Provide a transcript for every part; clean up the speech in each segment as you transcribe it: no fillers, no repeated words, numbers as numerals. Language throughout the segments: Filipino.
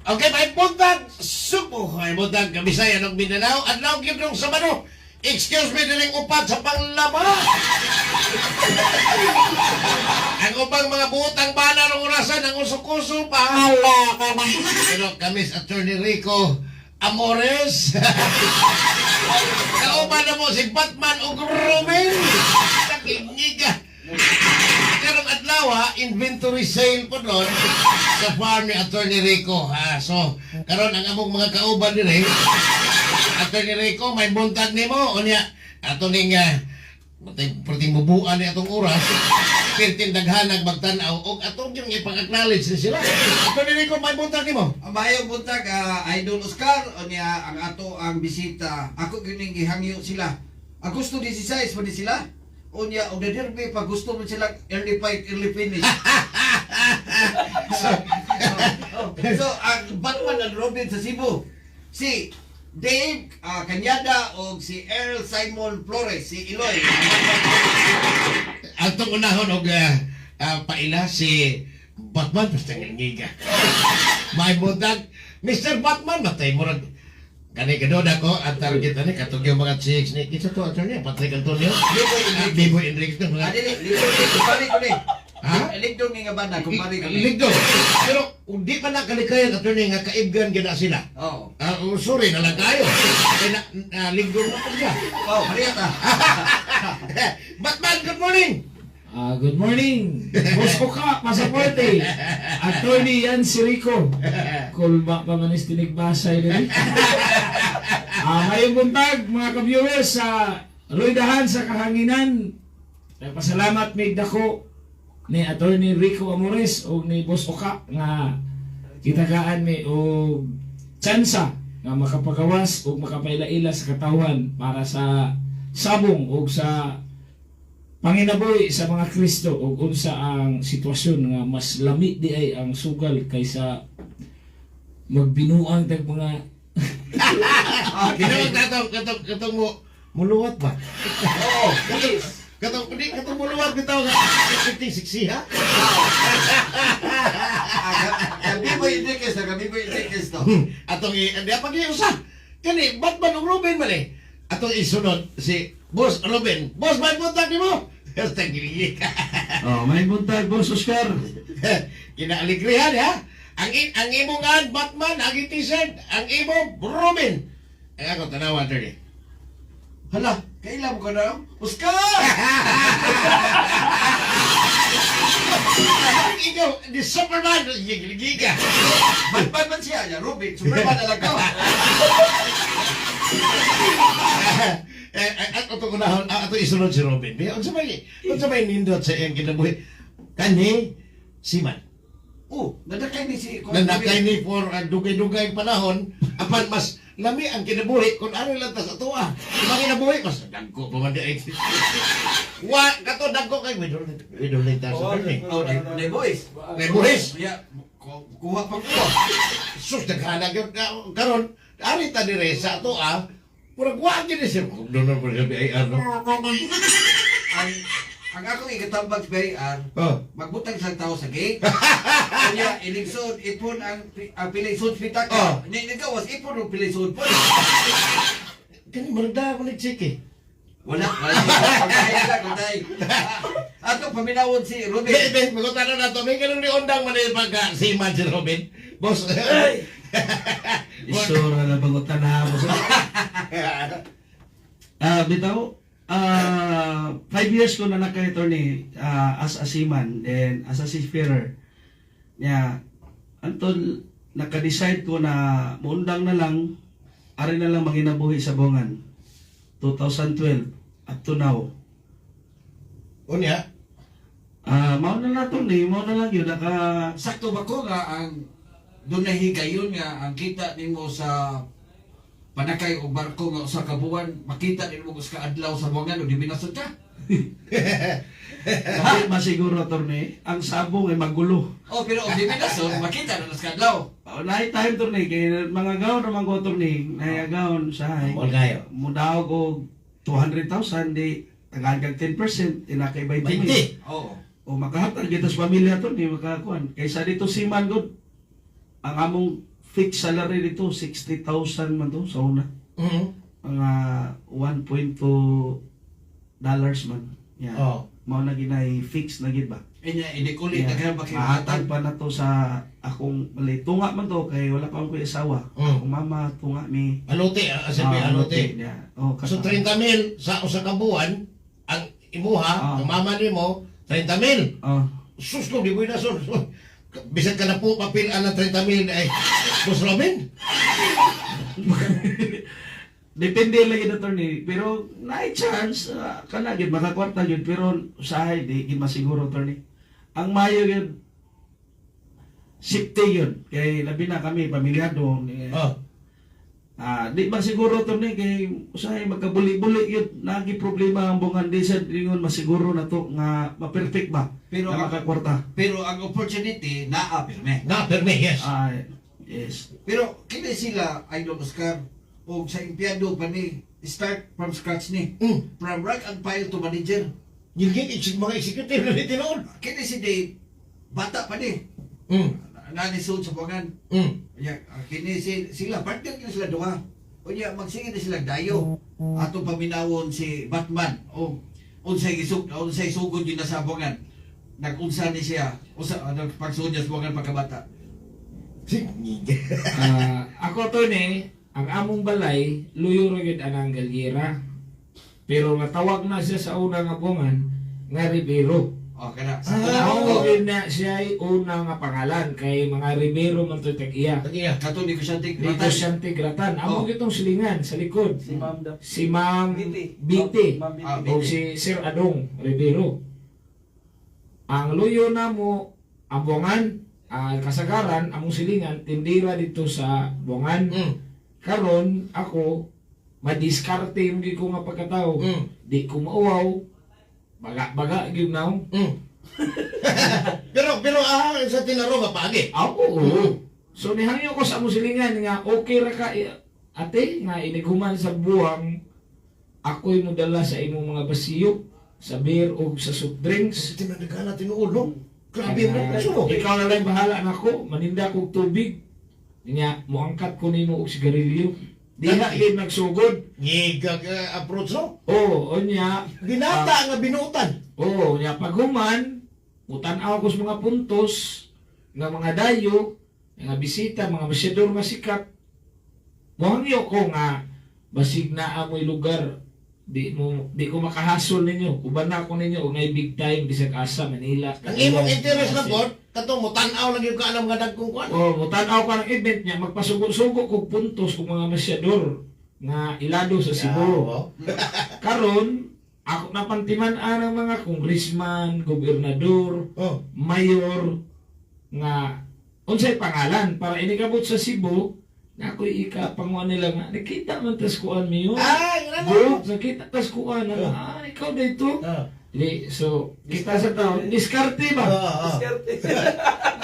Okay, may buntag. Supo, may buntag. Kabisaya ng Mindanao. At now, give nung Sabado. Excuse me, dining upat sa panglaba. Ang upang mga butang bana ng orasan, ang usok-uso pa. Pero kami sa Attorney Rico Amores. Kauban na mo si Batman o Ruben. Nakikiga. Karong adlaw inventory sale po doon sa farm ni Attorney Rico. So, karon ang among mga kauban din Attorney Rico, may buntag ni mo. O niya, ato ning perting mubuan ni atong oras. Perting daghanag magtanaw. O atong yung ipang-acknowledge na sila. Attorney Rico, may buntag ni mo. Mayong buntag, Idol Oscar, o niya, ang ato ang bisita. Ako gining gihangyo sila. Agosto 16 pa ni sila. O niya, o derby pa gusto mo sila early fight, early finish. So, ang Batman and Robin sa Cebu, si Dave Cañada o si Earl Simon Flores, si Eloy. Atong unahon og paila si Batman basta ngiga. May buntag, Mr. Batman matay murag kani kadod ako ang target ani katong yung mga chicks ni kita to attorney patay kanto niyo. Bibo Enrique to mga. Adili, kumpari ko ni. Ha? Ligdon ni nga banda, kumpari ko ni. Ligdo. Pero hindi pa na kalikayan attorney nga kaibgan gina sila. Oo. Sorry na lang kayo. Kaya ligdo na pa siya. Oh, hariyat Batman, good morning. Good morning. Boss ko ka, pasaporte. Attorney yan si Rico. Kulba pa manis tinigbasay din. Ngayong buntag, mga ka-viewers, sa Loidahan sa Kahanginan. Pasalamat may dako ni Attorney Rico Amores o ni Boss Oka nga kitagaan mi o tsansa nga makapagawas o makapaila-ila sa katawan para sa sabong o sa panginabuhi sa mga Kristo o unsa ang sitwasyon nga mas lami di ay ang sugal kaysa magbinuang tag mga Katong mo muluwat ba? Oo, please. Katong muluwat bitaw nga 50-60 ha? Kami mo Enriquez na, kami mo Enriquez to. Atong hindi pa usa. Kani Batman ug Robin man Atong isunod si Boss Robin. Boss, may buntag ni mo. Basta giligig. may buntag Boss Oscar. Kinaaligrihan ha. Ang imong Batman, ang t-shirt, ang imong Robin. Ay ako tanawan diri. Hala, kailan mo ka na? Oscar! Ikaw, the Superman, gigigiga. Batman man siya, ya Robin, Superman na lang ko. Ato kunahon, ato isunod si Robin. Unsa may nindot sa iyang kinabuhi? Kani, Siman. Nadakay ni si... Nanakay ni for dugay-dugay panahon, apan mas lami ang kinabuhi kung ano lang tas atua. Mga kinabuhi, mas dagko pa man di. Kato dagko kay Widolay tas sa birthday. Oh, na boys. May buhis. Ya, kuha pa kuha. Sus, naghanag yun. Karon, ari ta dire sa atua, murag wag yun siya. Doon po siya BIR, no? Ang akong ikatambag sa BIR, magbutang isang tao sa gate. Kanya, iligsod, ipon ang pilisod pitaka. Nagawas, ipon ang pilisod po. Kani maragda ko nag-check Wala. Pagkahit lang, kunday. Ato, paminawon si Robin. Ben, magutano na to. May ganun ni Ondang manil pagka si Man si Robin. Boss. Isura na bangutan na mo. Bitaw, 5 years ko na naka-attorney as a seaman and as a seafarer. Antol naka-decide ko na muundang na lang, ari na lang manginabuhi sa Bongan. 2012 up to now. Unya? Mao na lang yun, Sakto ba ko nga ang doon nahigayon nga ang kita nimo sa panakay o barko nga usa ka buwan, makita nimo sa adlaw sa buwangan o di binasod ka? Kasi masiguro, attorney, ang sabong ay magulo. Oh, pero di binasod, makita na sa adlaw. Night time, attorney, kaya mga gawon naman ko, attorney, nayagawon sa Gayo. mudaw ko 200,000, di tagahanggang 10%, tinakay 20,000. 20. Oo. O makahatag kita sa pamilya to, di makakuan. Kaysa dito si man good, ang among fixed salary dito, 60,000 man to sa una. Mga 1.2 dollars man. Yeah. Oh. Mao na ginay fix na gid ba? Inya, hindi kulit, Yeah. nagkaroon Mahatag pakihatag. pa na to sa akong malay. Tunga man to, kay wala pa akong isawa. Akong mama, tunga mi. Alote, sabi alote. Yeah. Oh, So 30,000 sa usa ka buwan ang imuha, Ah. ang mama nimo 30,000. Oh. Sus ko di mo na sus. Bisan ka na po papilaan ng 30,000 ay Boss Robin. Depende lagi na attorney, pero na chance kana gid makakwarta yun, pero usahay di gid masiguro attorney. Ang mayo yun safety yun, kay labi na kami pamilyado. Oh. Di ba siguro attorney kay usahay magkabuli-buli yun, nagi problema ang bungan di sa ingon masiguro na to nga ma-perfect ba Pero na makakwarta. Pero ang opportunity, naa pirme. Na perme yes. Yes. Pero kini sila, Idol Oscar, o sa empleyado pa ni, start from scratch ni. From rank and file to manager. Gilgit mga executive na tinoon. Kini si Dave, bata pa ni. Nanisod sa pangan. Ya, kini sila, partner kini sila duha. O niya, magsige na sila dayo. Atong paminawon si Batman. O unsay sugod yun na sa pangan. Nag-unsa ni siya. Nagpagsugod niya sa pangan pagkabata. Ako to ni, ang among balay, luyo ra gyud anang Galgira. Pero natawag na siya sa unang abungan nga Ribero. O, kana. Ako gyud na siya ay una nga pangalan kay mga Ribero man to tag-iya. Tagiya. Kato ni ko siya Dito siyang tigratan. Amo Oh. gitong silingan sa likod. Si Ma'am da. Si Ma'am Biti. Biti. Ma'am Biti. O si Sir Adong Ribero. Ang luyo na mo ang bungan, kasagaran, among silingan, tindira dito sa bungan. Karon ako, madiskarte yung di ko nga pagkatao. Di ko mauwaw, baga gyud naw. Pero sa tinaro mapagi. Ako, so nihangyo ko sa among silingan nga okay ra ka ate nga iniguman sa buwang ako'y modala sa imong mga basiyo, sa beer o sa soft drinks. Tinadagana tinuod no. Grabe mo Kaya, so. ikaw na lang bahala nako, maninda kog tubig. Nya moangkat ko nimo og sigarilyo. Diha gid nagsugod. Ngigag approach no. Oh, onya. Ginata nga binutan. Oh, nya paghuman, mutan-aw ko sa mga puntos nga mga dayo, nga bisita, mga masyador nga sikat. Mohangyo ko nga basig na amoy lugar. Di ko makahasol ninyo. Uban na ako ninyo og ngay big time bisag asa Manila. Ang imong interest na pod, katong mo tan-aw lang yung kaalam nga dagkong kwan. Oh, mutan-aw ka ng event niya, magpasugo-sugo kog puntos kung mga masyador nga ilado sa Cebu. Karon, ako napantiman ang mga congressman, gobernador, mayor nga unsay pangalan para inikabot sa Cebu na ako'y ikapanguan nila nga nakita man tas kuan miyo. Bro, nakita tas kuan na ikaw dito. Di, so kita sa tao, diskarte ba? Diskarte.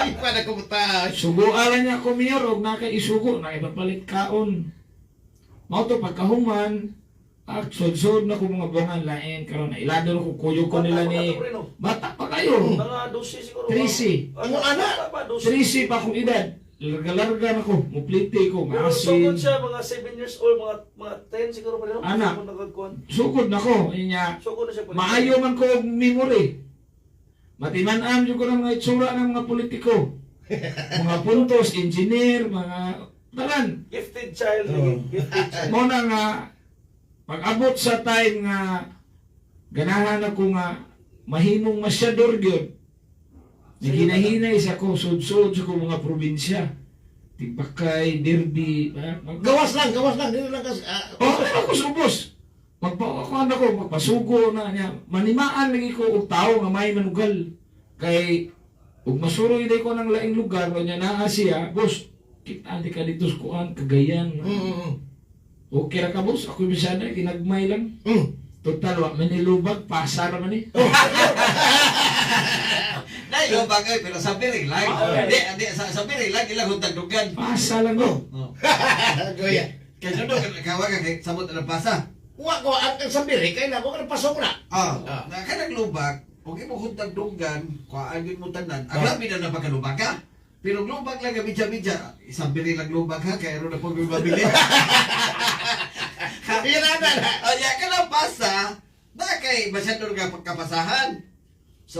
Di pa na kumuta. Sugo ala niya ko mayor og nakaisugo na ipapalit kaon. Mao to pagkahuman, sod-sod na ko mga bungan lain karon na ilado na ko kuyo ko nila ni bata pa kayo. Mga 12 siguro. 13. Ang anak. 13 pa akong edad. Larga-larga na ko, muplite ko, Pero maasin. sugod siya, mga 7 years old, mga 10 siguro pa rin. Anak. Nagagkuhan. Sugod na ko, inya. Sugod na siya. Maayo man ko og memory. Matiman-am jud ko ng mga itsura ng mga politiko. Mga puntos, engineer, mga talan. Gifted child. Gifted child. Mo na nga pag-abot sa time nga ganahan ako nga mahimong masyador gyud. Naginahinay sa ko sud-sud sa ko mga probinsya. Timbakay, Derby, Gawas lang. Dili lang kas. ako subos. Magpakuan ako, magpasugo na niya. Manimaan lagi ko og tao nga may manugal. Kay ug masuroy day ko ng laing lugar o niya naa siya, boss. Kita di ka dito sa kuan Cagayan. Okay ra ka boss, ako bisada ginagmay lang. Total wa manilubag pasar man ni. Dahil yung bagay, pero sa piring lang. Hindi, sa piring lang, ilang huntag dugan. Pasa lang go. Goya. Kaya sundo, kawaga kay sabot na pasa. Wa ko ang sabiri kay na ko pasok na. Nakanag lubak, kung imo huntag dunggan, kuhaan yun mo tanan, ang labi na napagkalubag ka. Pero lubag lang ang midya-midya, isang bili lang lubag ha, kaya ron na pag mabili. Yan na. O, yan ka lang pasa, na kay masyado nga pagkapasahan. So,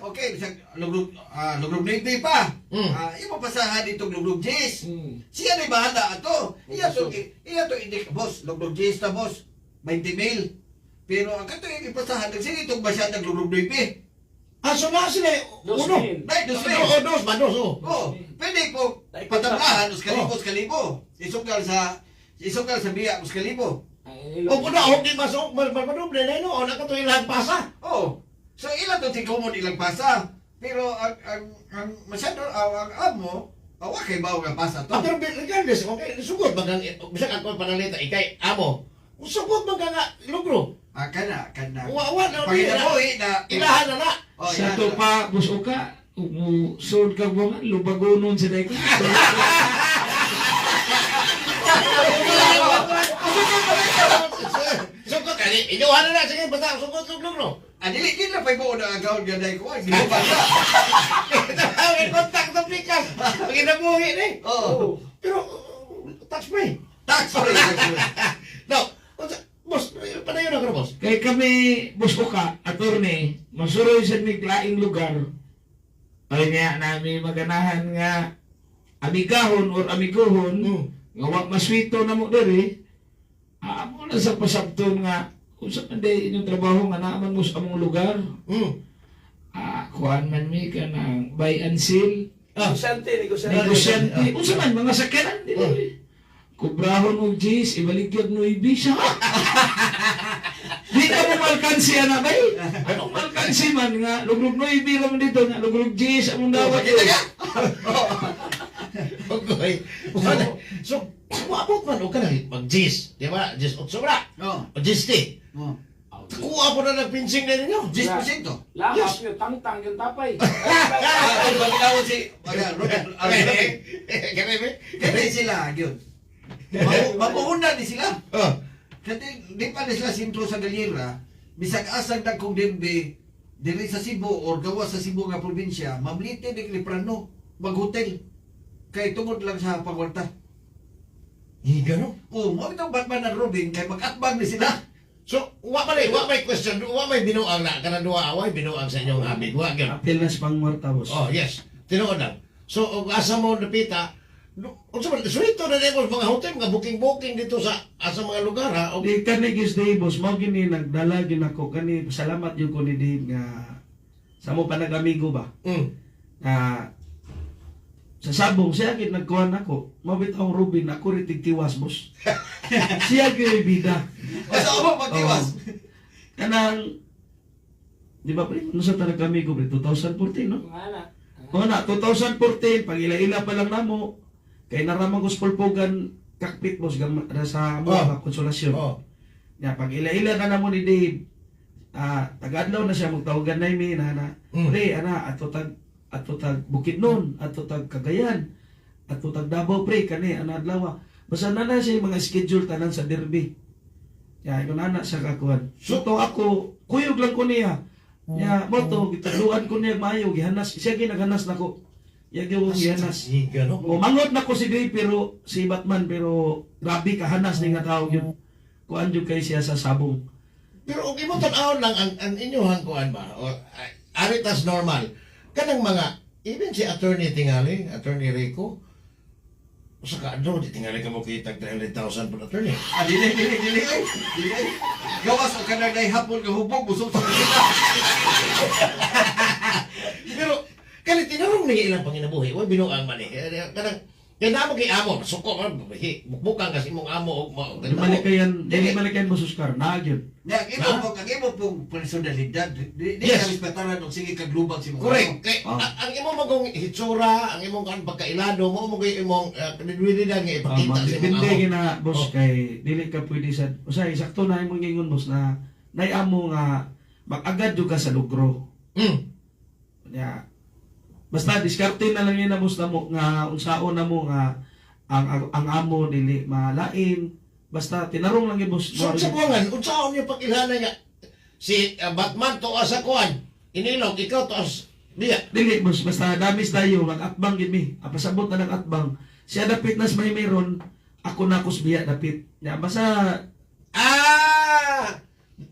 okay, bisag lugrog Navy pa. Imo pasahan itong lugrog Jis. Siya na bahala ato. Iya to indik boss, lugrog Jis na boss. 20 mil. Pero ang kato yung ipasahan, sige itong masyado lugrog Navy. So na sila, uno. Nay, dos mil. Dos, manos, oh. Oh, pwede po patablahan us kalibo. Isukal sa biya us kalibo. O kung na, di masok, manuble na yun, o nakato ilang pasa. Oh. So ilan to tingkomon ilang pasa. Pero ang masyado ang amo, awa kay bawo nga pasa to. Pero regardless, okay, sugod bagang, bisag ako panalita, ikay, amo, sugod bagang nga, lugro. Kana. Uwa na, Paginabuhi na ilahan na na. Oh, Sa yan. to pa, Boss Oka, sud ka mo nga, lubagonon sa day ko. Sugod, inuhan na na, sige, basta, sugod, lugro. Dili kila pa ibo na agawon gaday ko. Gilubag na. May contact ng pikas. Paginabuhi ni. Oh. Pero, touch me. Tax free. No, boss, panayon ako na, boss. Kay kami, Boss Oka, attorney, masuroy sa may laing lugar, ay nga namin maganahan nga amigahon or amigohon, nga wag maswito na mo diri, amo na sa pasabton nga, kung sa panday inyong trabaho nga naaman mo sa among lugar, kuhaan man mi ka ng buy and sell, negosyante, unsa man, mga sakyanan, di ba? Kubrahon og G's, ibaligyan mo ibisa. Di ka mo malkansi na ba? Ano malkansi man nga, lugrog no ibilang dito nga, lugrog G's, among dawat Kita ka. Okay. So, kuabot man o ka na mag-G's. Di ba? G's o sobra. Oh. O G's ti. Oh. Kuha po na nagpinsing na ninyo. 10% to. Lahas nyo, tangtang yung tapay. Bagawon si Robert. Kaya sila gyud. Mapuuna ni sila. Oh. Kasi di pa na sila sintro sa Galera, bisag asag na kung dirbe, diri sa Cebu or gawa sa Cebu nga probinsya, mamlite di Liprano, mag-hotel. Kay tungod lang sa pagwarta. Higa no? O, mo itong Batman and Robin, kay mag-atbang ni sila. So, wa may question, wa may binuang na, kanang duwa away, binuang sa inyong amig. Wa, gyud. Apil na sa pangwarta, boss. Oh, yes. Tinuod lang. So, kung asa mo napita, unsa man, suwito na din mga hotel, mga booking dito sa asa mga lugar, ha? O, Di kani gis day, boss, mo gini nagdala gin ako kani salamat yung ko ni Dave nga sa mo pa nag-amigo ba. Sa sabong siya gid nagkuhan ako. Mabit ang Ruben ako ri tigtiwas, boss. Siya gyud bida. O sa ako magtiwas. Kanang di ba pre, no sa tanag amigo pre 2014 no? Mga anak. O na 2014 pag ila-ila pa lang namo kay naramang ko sa pulpogan cockpit boss sa mga konsolasyon. oh. Ya, pag ila-ila na namo ni Dave, tagadlaw na siya magtawagan na mi na pre, ato tag Bukidnon, ato tag Cagayan, ato tag Davao pre, kani, adlaw. Basta na siya mga schedule tanan sa Derby. Ya, ikaw na siya kakuhan. So, to ako, kuyog lang ko niya. Ya, mo to, gitagluan ko niya maayo, gihanas, siya ginaganas na ko. Ya, gihanas. Higa no? O, mangot na ko si Dave, pero, si Batman, pero, grabe kahanas ni nga tao yun. Kuan jud kay siya sa sabong. Pero kung imo tan-awon lang ang inyong kuan ba? O, aritas normal. Kanang mga, even si attorney tingali, attorney Rico, sa kaadlaw, di tingali ka mo kitag 300,000 po attorney. Dili. Gawas o kanang day hapon nga hubog, busog sa kita. Pero, kani tinarong ni ilang panginabuhi, wa binuang man eh. Kanang, kaya namo kay amo, suko man, bukang kasi mong amo, Dili malikayan mo Oscar, naagyon. Ang imo pong personalidad, di Yes. ka respetaran og sige kaglubag si mga correct. Kay, ang imo magong hitsura, ang imong kan pagkailado mo, mo kay imong kredibilidad nga ipakita sa imong Depende amo. gina boss Oh. kay dili ka pwede sa usay sakto na imong gingon boss na amo nga mag-agad jud ka sa lugro. Ya. Basta diskarte na lang yun na boss na mo nga unsaon na mo nga ang amo dili malain. Basta tinarong lang yun boss. So, sa buwangan, unsaon niyo pag-ilhanay nga, si Batman to sa kuan. Inilog, ikaw to as biya. Dili, boss, basta damis tayo, mag-atbang gid mi. Pasabot na ng atbang. Siya dapit nas may meron, ako na kusbiya dapit. Ya, basta Ah!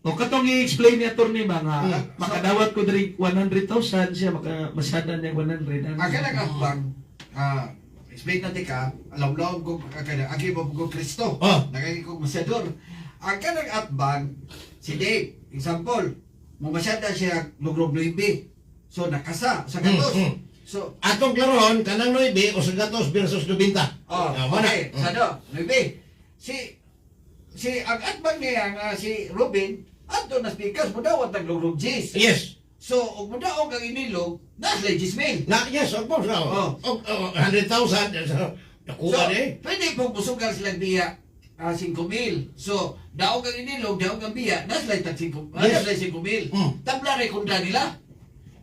o katong i-explain ni attorney ba nga Hmm. makadawat ko diri 100,000 siya masyada niya 100. Ang kanang atbang, explain natin ka, alam-alam ko kakada, agi mo ko Kristo, Oh. nagagi ko masyador. Ang kanang atbang, si Dave, example, masyada siya logrog 9. So, nakasa sa gatos. So, Atong klaron, kanang 9 o sa gatos versus 90. oh, Wala. okay, sado, 9. Si ang atbang niya nga si Robin, ato na speakers mo daw ang logrog J's. Yes. So, og mo daw ang inilog, nasa legis mail. Na, yes, of course. Oh. 100,000. Nakuha So, eh. pwede pong musugal silang biya 5,000. So, daog ang inilog, daog ang biya, naslay tag 5,000. Yes. Naslay 5,000. Mm. Tabla rin kunda nila.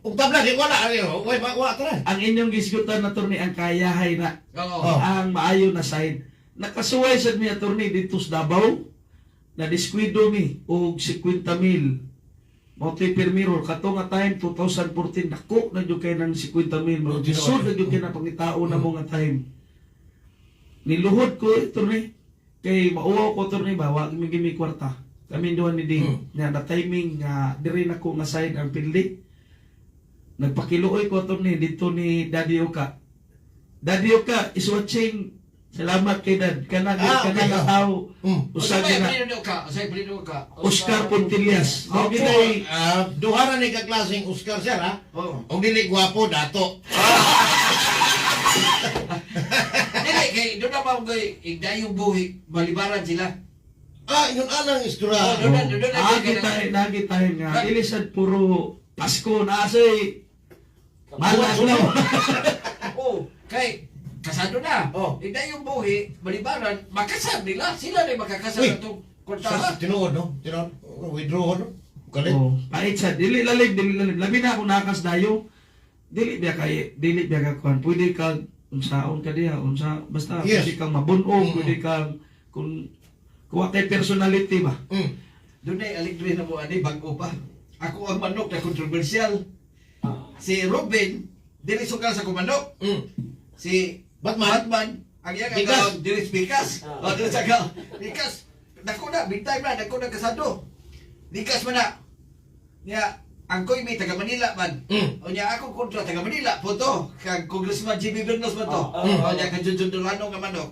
Kung tabla, di wala. Wala tara. Ang inyong gisgutan na attorney ang kayahay na Oo. ang maayo na side. Nakasuway sad mi attorney dito sa Davao na diskwido mi og 50,000. Motoy per mirror kato nga time 2014 dako na jud kay nang 50,000 mo gisud na jud kay na pangitao na mo nga time. Niluhod ko attorney kay mauwaw ko attorney ba wa mi gimi kwarta. Kami duha ni Ding nga na timing nga diri na ko nga side ang pildi. Nagpakiluoy ko attorney dito ni Daddy Oka. Daddy Oka is watching. Salamat kay Dad. Kanang okay. tao. Usay Usag na. palido ka, usay palido ka. Oscar Pontillas. Ako, Okay. duha na ni kaklaseng Oscar siya, ha? Oo. Ang dili gwapo, dato. Dili kay do na ba koy igdayong buhi, balibaran sila. Yun alang istura. Oh, doon na Nagi tayo nga. Dili sad puro Pasko na asay. Malas na. Oh, kay kasado na. Oh. Igdayong buhi, balibaran, makasab nila. Sila rin makakasab Uy. na itong Sa kontahan. tinuod, no? Tinuod. Withdraw, no? Kalit. Oh, pait sad. Dili lalim. Labi na ako nakas dayo. Dili biya ka kuan. Pwede ka unsaon ka diha, unsa basta Yes. pwede kang mabunog, pwede kang kung kuha kay personality ba. Doon ay aligre na mo, ani, bago pa. Ako ang manok na kontrobersyal. Si Robin, dili sukal sa kumanok. Si Batman, ang iyang Bigas. agaw, dili bikas. O, dili sa agaw. Bikas. Dako na, big time na, dako na kasado. Bikas man na. Niya, ang ko'y may taga Manila man. O niya, ako kontra taga Manila. Punto. Kag Congressman Jimmy Bernos man to. O niya, kag Junjun Durano nga manok.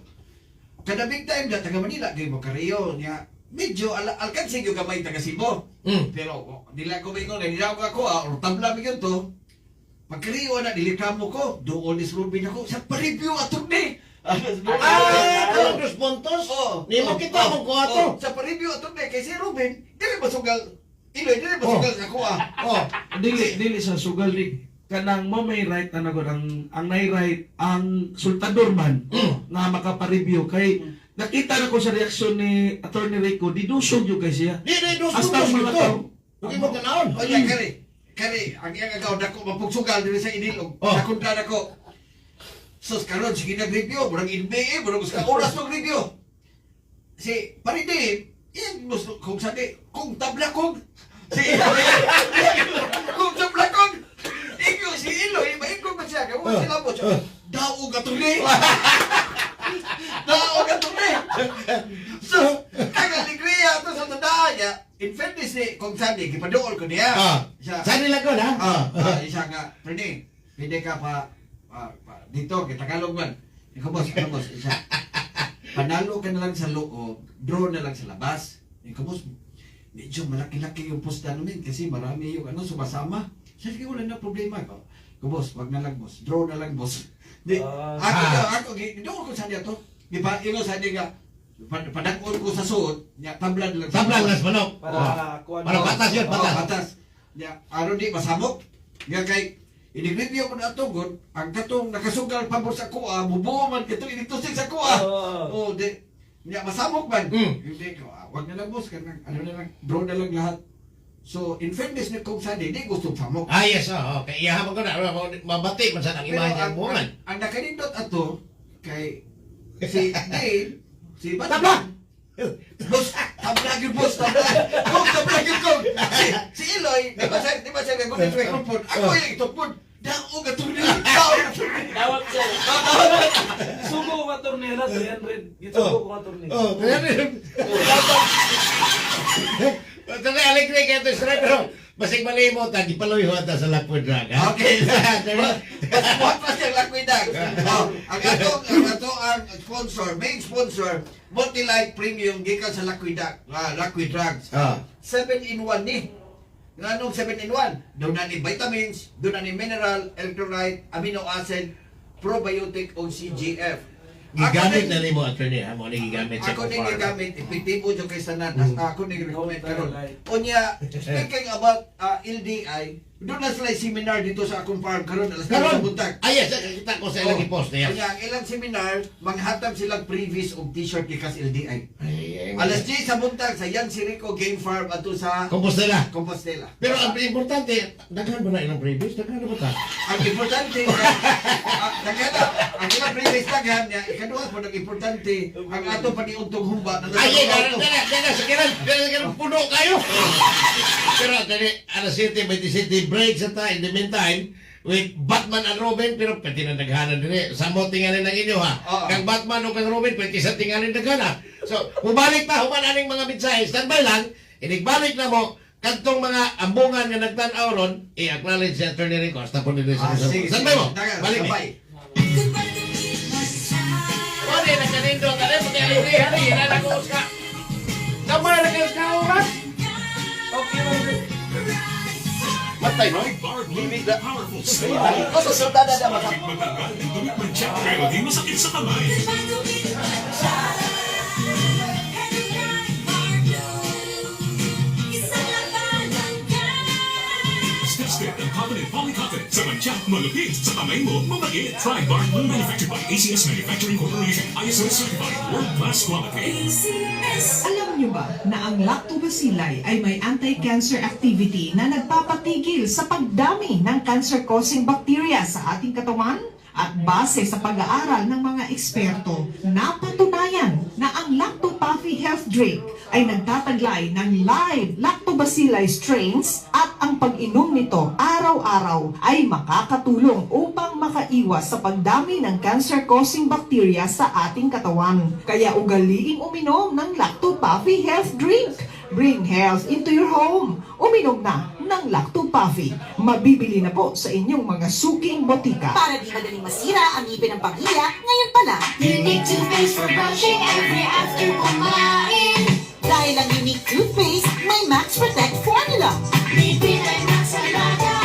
Kada big time na taga Manila, di mo kariyo. Niya, medyo alkansing yung gamay taga Cebu. Pero, nila ko may nila ako, or tabla mi yun to. Pagkariyo na, nilikamo ko. Doon is Rubin ako. Sa pa-review attorney. Anong respontos? Nimo kita mong kuha to. Sa pa-review attorney, kay si Rubin, dili masugal. Iloy, dili masugal sa kuha. Dili sa sugal di kanang mo may right na nagod ang may right ang sultador man nga makapareview kay nakita na ko sa reaksyon ni Attorney Rico didusog yung kay siya. Di, dos Hasta ang mga tao. Huwag mo tanawon. O yan, kari, ang iyang agaw, dako, mapugsugal dili sa inilog. Nakunta na ko. Sus, karon sige nag-review, murang NBA, murang gusto ka oras mag-review. Si Paridin, yan gusto, kung sadi, kung tabla kong, kung tabla kong, ikaw si Iloy, maikot ba siya, kamo sila mo, daog ka tuli. Daog ka tuli. So, kagaligriya to sa tandaan niya, in fairness ni kung sadi, kipadool ko niya. Sa nila ko, ha? Isa nga, pwede ka pa, dito, kay Tagalog man. Ikaw boss, isa. Panalo ka na lang sa loob, draw na lang sa labas. Ikaw boss, medyo malaki-laki yung posta namin kasi marami yung sumasama. Sige, wala na problema. Ikaw boss, wag na lang boss, draw na lang boss. Di, ako, doon ko sa niya to. Di ba, ino sa niya nga, padakon ko sa suot, niya, tablan lang. Tablan lang sa manok. Para Patas yun, patas. Patas. Niya, di, masabok. Nga kay, ini-review ko na atong ang katong nakasugal pabor sa kuha, bubuo man katong initusig sa kuha. Di, niya, masabok man. Hindi ko, wag na lang boss, kanang, na lang, draw na lang lahat. So, in fairness ni Kong Sadi, di gusto samok. Yes, kaya iyahan ko na. Mabati man sa nang Pero imahe niya ang, buwan. ang nakalindot ato, kay si Dave, si Tabla! Batman, boss, Tabla yun, boss, tabla. Kung tabla yun, kung. Si Eloy, di ba siya gagawin sa microphone? Ako yung itupon. Dao ka turni. Dao ka turni. Dawat siya. Sugo ko ka tornera, 300. Isugo ko ka tornera. Oh, Tapi alegre kayo ito sa pero basig malimot ha, gipaluyo ata sa Lakwood Drag. ha? Okay. What was yung Lakwidag? Ang ato ang sponsor, main sponsor, Multilight Premium gikan sa Lakwidag, Lakwid Drugs. Ah. 7-in-1 ni. Anong 7-in-1? Doon na ni vitamins, doon na ni mineral, electrolyte, amino acid, probiotic o CGF. Gigamit na ni mo, attorney, ha? Mo na gigamit sa Ako ni farm. gigamit, epektibo dyan kay Sanan. Ako ni recommend karon. Unya, speaking about LDI, doon na sila seminar dito sa akong farm karon alas 3 sa buntag. Ah, yes, nakita ko sa ilang i-post na yan. Unya, ang ilang seminar, manghatag silang previous og t-shirt gikas LDI. Ay, Alas 10 sa buntag sa Yan Sirico Game Farm ato sa Compostela. Compostela. Pero ang importante, daghan ba na ilang previous? Daghan na ba ta? Ang importante, ang ilang previous daghan niya, ikaduha po nag-importante, ang ato paniuntong humba na Ay, nasa dala, sakiran, puno kayo. Pero, dali, alas 7:27, break sa ta, in the meantime, with Batman and Robin, pero pwede na naghanan din eh. Samo tingalin ng inyo ha. Oo. Kang Batman o kang Robin, pwede sa tingalin naghana. So, mubalik pa, humananing mga mensahe, standby lang, inigbalik na mo, kantong mga ambungan nga nagtanaw ron, i-acknowledge si Attorney Rico, hasta po nila sa sige, standby mo, Dagan, balik ni. sabay. Ode, nagkanindo, tali, pati aligrihan, ilan ako ka. Naman na ka oras? Okay, okay. Matay, no? Limit na powerful style. O sa sultada na maka. Matagal ng tuwid mag-check pero di masakit sa kamay. Step ang confident polyconfident sa mag-check, malupit sa kamay mo, mabait. Try Bar Glue manufactured by ACS Manufacturing Corporation. ISO certified world-class quality. Alam niyo ba na ang lactobacilli ay may anti-cancer activity na nagpapatigil sa pagdami ng cancer-causing bacteria sa ating katawan? At base sa pag-aaral ng mga eksperto, napatunayan na ang Lactopathy Health Drink ay nagtataglay ng live lactobacilli strains at ang pag-inom nito araw-araw ay makakatulong upang makaiwas sa pagdami ng cancer-causing bacteria sa ating katawan. Kaya ugaliing uminom ng Lactopathy Health Drink. Bring health into your home. Uminom na ng Lactopathy. Mabibili na po sa inyong mga suking botika. Para di madaling masira ang ngipin ng pamilya, ngayon pa lang. Unique toothpaste for brushing every after kumain. Dahil ang unique toothpaste, may Max Protect formula. Ngipin ay Max Alaga.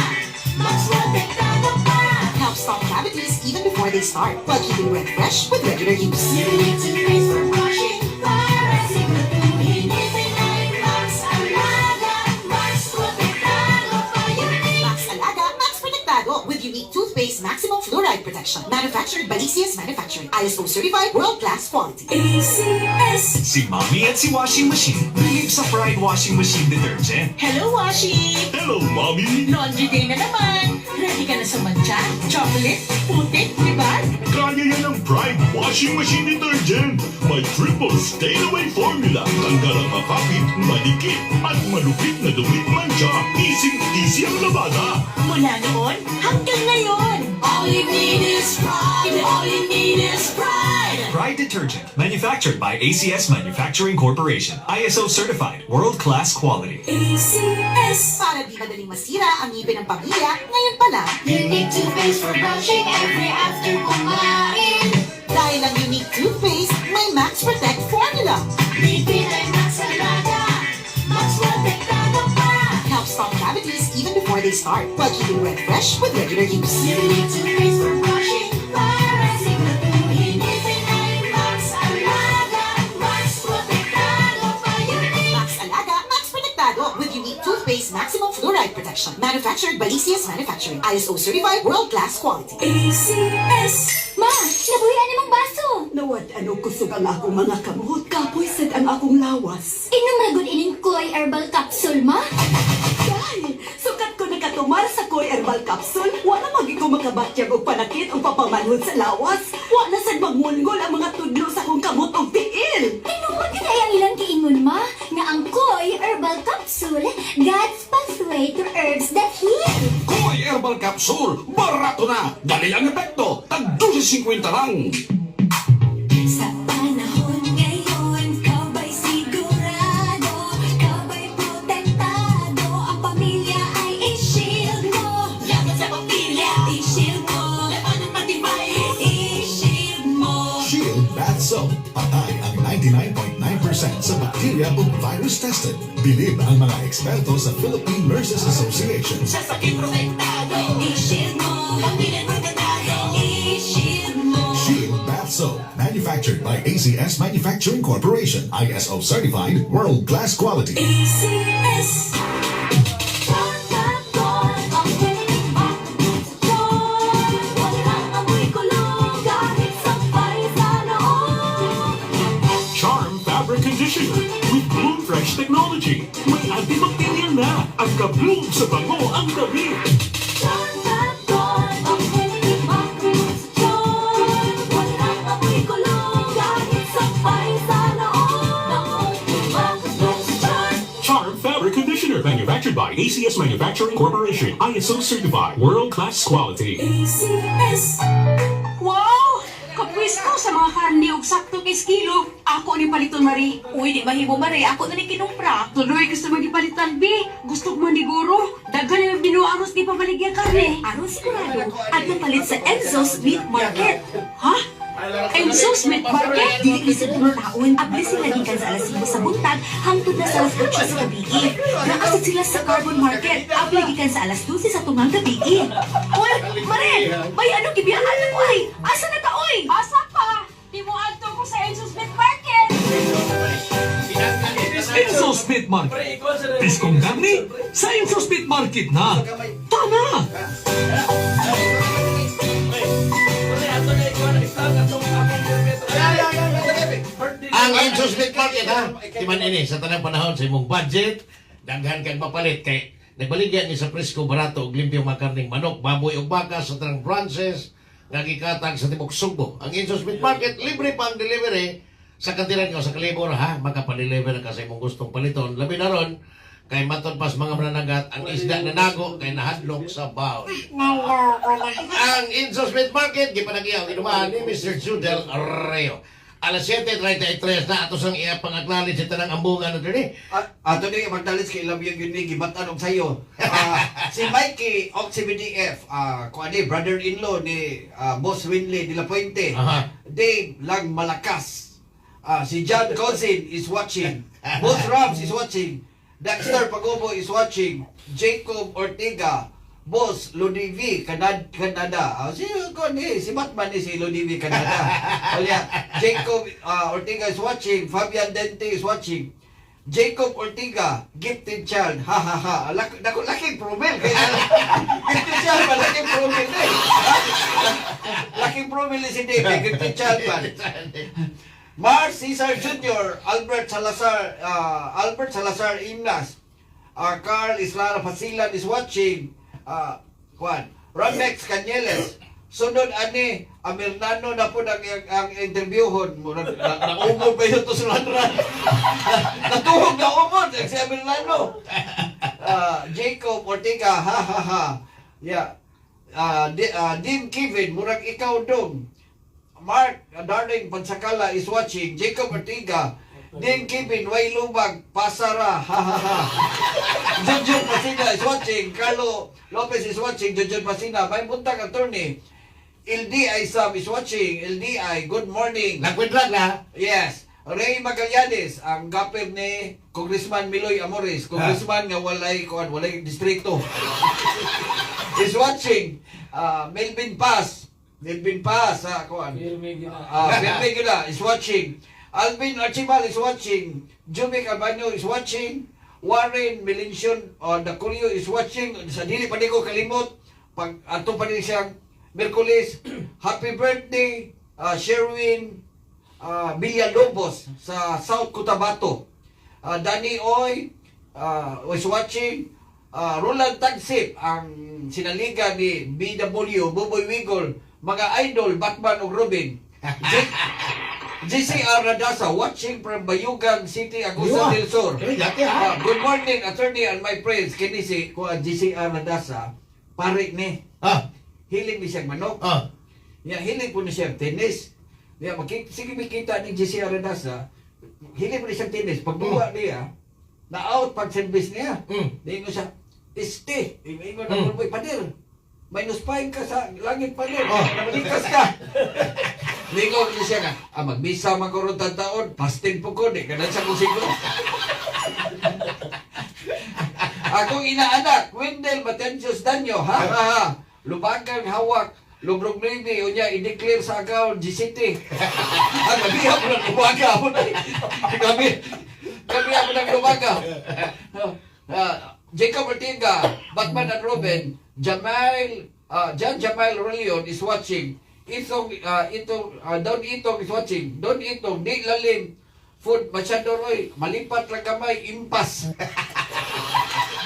Max Protektado pa. Helps stop cavities even before they start, while keeping breath fresh with regular use. Unique toothpaste for brushing para siguraduhin ngipin ay Max Alaga. Max Protektado pa. Unique Max Alaga, Max Protektado with unique toothpaste maximum fluoride protection. Manufactured by ACS Manufacturing. ISO certified world-class quality. ACS. Si Mommy at si Washing Machine believe sa Pride Washing Machine Detergent. Hello, Washi! Hello, Mommy! Laundry day na naman! Ready ka na sa mancha, chocolate, putik, di ba? Kaya yan ang Pride Washing Machine Detergent. May triple stay-away formula. Tanggal ang makapit, madikit, at malupit na dumit mancha. Easy ang labada. Mula noon hanggang ngayon. All you need is pride. All you need is pride. Pride Detergent, manufactured by ACS Manufacturing Corporation. ISO certified, world-class quality. ACS. Para di madaling masira ang ngipin ng pamilya, ngayon pa lang. Unique toothpaste for brushing every after kumain. Dahil ang unique toothpaste, may Max Protect formula. Ngipin ay Max Alaga. Max Protektado pa. Helps stop cavities even before they start, while keeping breath fresh with regular use. Unique toothpaste for brushing para siguraduhin ngipin ay Max Alaga. Max Protektado pa. Unique Max Alaga, Max Protektado with unique toothpaste maximum fluoride protection. Manufactured by ACS Manufacturing. ISO certified world-class quality. ACS. Ma, nabuhian ni mong baso. Nawad ano kusog ang akong mga kamot, kapoy sad ang akong lawas. Inom ragod ining Koy Herbal Capsule, ma. Dahil, sukat ko nakatumar sa Koy Herbal Capsule, wala magi ko makabatyag og panakit o papamanhod sa lawas. Wala sad magmulgol ang mga tudlo sa akong kamot og tiil. Inom mo kita ang ilang kiingon, ma. Nga Koy Herbal Capsule, God's pathway to herbs that heal. Koy Herbal Capsule, barato na, dali ang epekto, tag 12.50 lang. Sa panahon ngayon, kabay sigurado, kabay protektado, ang pamilya ay i-shield mo. Laban sa pamilya, i-shield mo. Laban ng matibay, i-shield mo. Shield Bath Soap. Patay ang 99.9% sa bakterya o virus tested. Bilib ang mga eksperto sa Philippine Nurses Association. Sa sakit protektado, i-shield mo. Pamilya protektado, i-shield mo. Shield Bath Soap. Manufactured by ACS Manufacturing Corporation. ISO certified, world-class quality. ACS. Charm Fabric Conditioner with Bloom Fresh Technology. May antibacterial na ang ka-bloom sa bango ang damit. Charm Fabric Conditioner manufactured by ACS Manufacturing Corporation. ISO certified, world-class quality. Wow! Kapwis ko sa mga karne ug sakto kay kilo. Ako ni paliton mari. Uy, di mahimo mari. Ako na ni kinumpra. Tuloy gusto mo gipalitan bi. Gusto ko man ni guro. Daghan yung binuaros di pabaligya karne. Aron sigurado. At palit sa Enzo's Meat Market. Ha? Enzo's Meat Market? Dili ni sa taon, abli sila gikan sa alas 5 sa buntag, hangtod na sa alas 8 sa gabi. Nakasad sila sa Carbon Market, abli gikan sa alas 12 sa tungang gabi. Uy, Mare! May ano kibiyahan na ko ay! Asa na ka, uy? Asa pa? Di mo adto ko sa Enzo's Meat Market! Enzo's Meat Market. Piskong karni sa Enzo's Meat Market na. Tana! Ang Enzo's Meat Market ha. Timan ini sa tanang panahon sa imong budget, daghan kang mapalit kay nagbaligyan ni sa presko barato ug limpyo mga karning manok, baboy ug baka sa tanang branches nga gikatag sa tibuok Sugbo. Ang Enzo's Meat Market libre pa ang delivery sa kantiran nga sa kalibor ha. Makapa-deliver ka sa imong gustong paliton. Labi na ron kay maton pas mga mananagat ang isda na nago kay nahadlok sa baon. Ang Enzo's Meat Market gipanagyaw inumahan ni Mr. Judel Arreo. Alas 7:33 na ato sang iya pang-acknowledge sa tanang ambungan na diri. Ato din magdalis kay ilang yung yun gibatan og sayo. Si Mikey og si BDF, kung ano brother-in-law ni Boss Winley de la Puente. Aha. Dave lang malakas. Si John Cousin is watching. Boss Rams is watching. Dexter Pagobo is watching. Jacob Ortega, Boss Lodivi Canada. Si Batman ni si Lodivi Canada. Olya, Jacob Ortega is watching. Fabian Dente is watching. Jacob Ortega, gifted child. Ha ha ha. Laking promel. Gifted child pa, laking promel. Laking promel ni si Dave. Gifted child pa. Mars Cesar Jr., Albert Salazar Imnas, Carl Islara Pasilan is watching, Ramex Canyeles, sunod ani, Amirnano na po ang interviewon, nag-umod pa yun to sa landran, natuhog na umod, si Amirnano, Jacob Ortega, ha ha ha, yeah, Dim Kevin, murag ikaw dong, Mark Darling Pansakala is watching. Jacob Ortega. Din Kevin Way Lubag Pasara. Ha ha ha. Jojo Pasina is watching. Carlo Lopez is watching. Jojo Pasina. May buntag attorney. LDI Sam is watching. LDI, good morning. Nagwidlag na. Yes. Ray Magallanes, ang gapir ni Congressman Miloy Amores. Congressman nga walay distrito. is watching. Melvin Paz. Melvin Paz, Pirme Gina is watching. Alvin Archibald is watching. Jumic Albano is watching. Warren Melencio the Corio is watching. Sa dili pa ko kalimot. Pag ato pa din siyang Merkulis. Happy birthday, Sherwin Villalobos sa South Cotabato. Danny Oy is watching. Roland Tagsip, ang sinaliga ni BW, Buboy Wiggle, mga idol, Batman o Robin. GCR Radasa, watching from Bayugan City, Agusan del Sur. Dati ha. Good morning, attorney and my friends. Kini si GCR Radasa, pare ni. Hiling ni siyang manok. Ya, hiling po ni siyang tennis. Ya, sige makita ni GCR Radasa, hiling po ni siyang tennis. Pagbuwa niya, na-out pag-service niya. Di ko siya, isti. Ingon na boy, padir. -5 ka sa langit padir. Namalikas ka. Lingaw ni siya nga, magbisa man ko ron taon, fasting po ko, di ka na siya kusigo. Akong inaanak, Wendell Matentius Danyo, ha? Lubagang hawak, lubrog navy, o niya, i-declare sa account, GCT. Ang nabiha mo ng lubaga mo na. Nabiha mo ng lubaga. Jacob Ortega, Batman and Robin, John Jamal Relion is watching. Don Itong is watching. Don Itong, di lalim. Food, masyado roy. Malipat lang kamay, impas.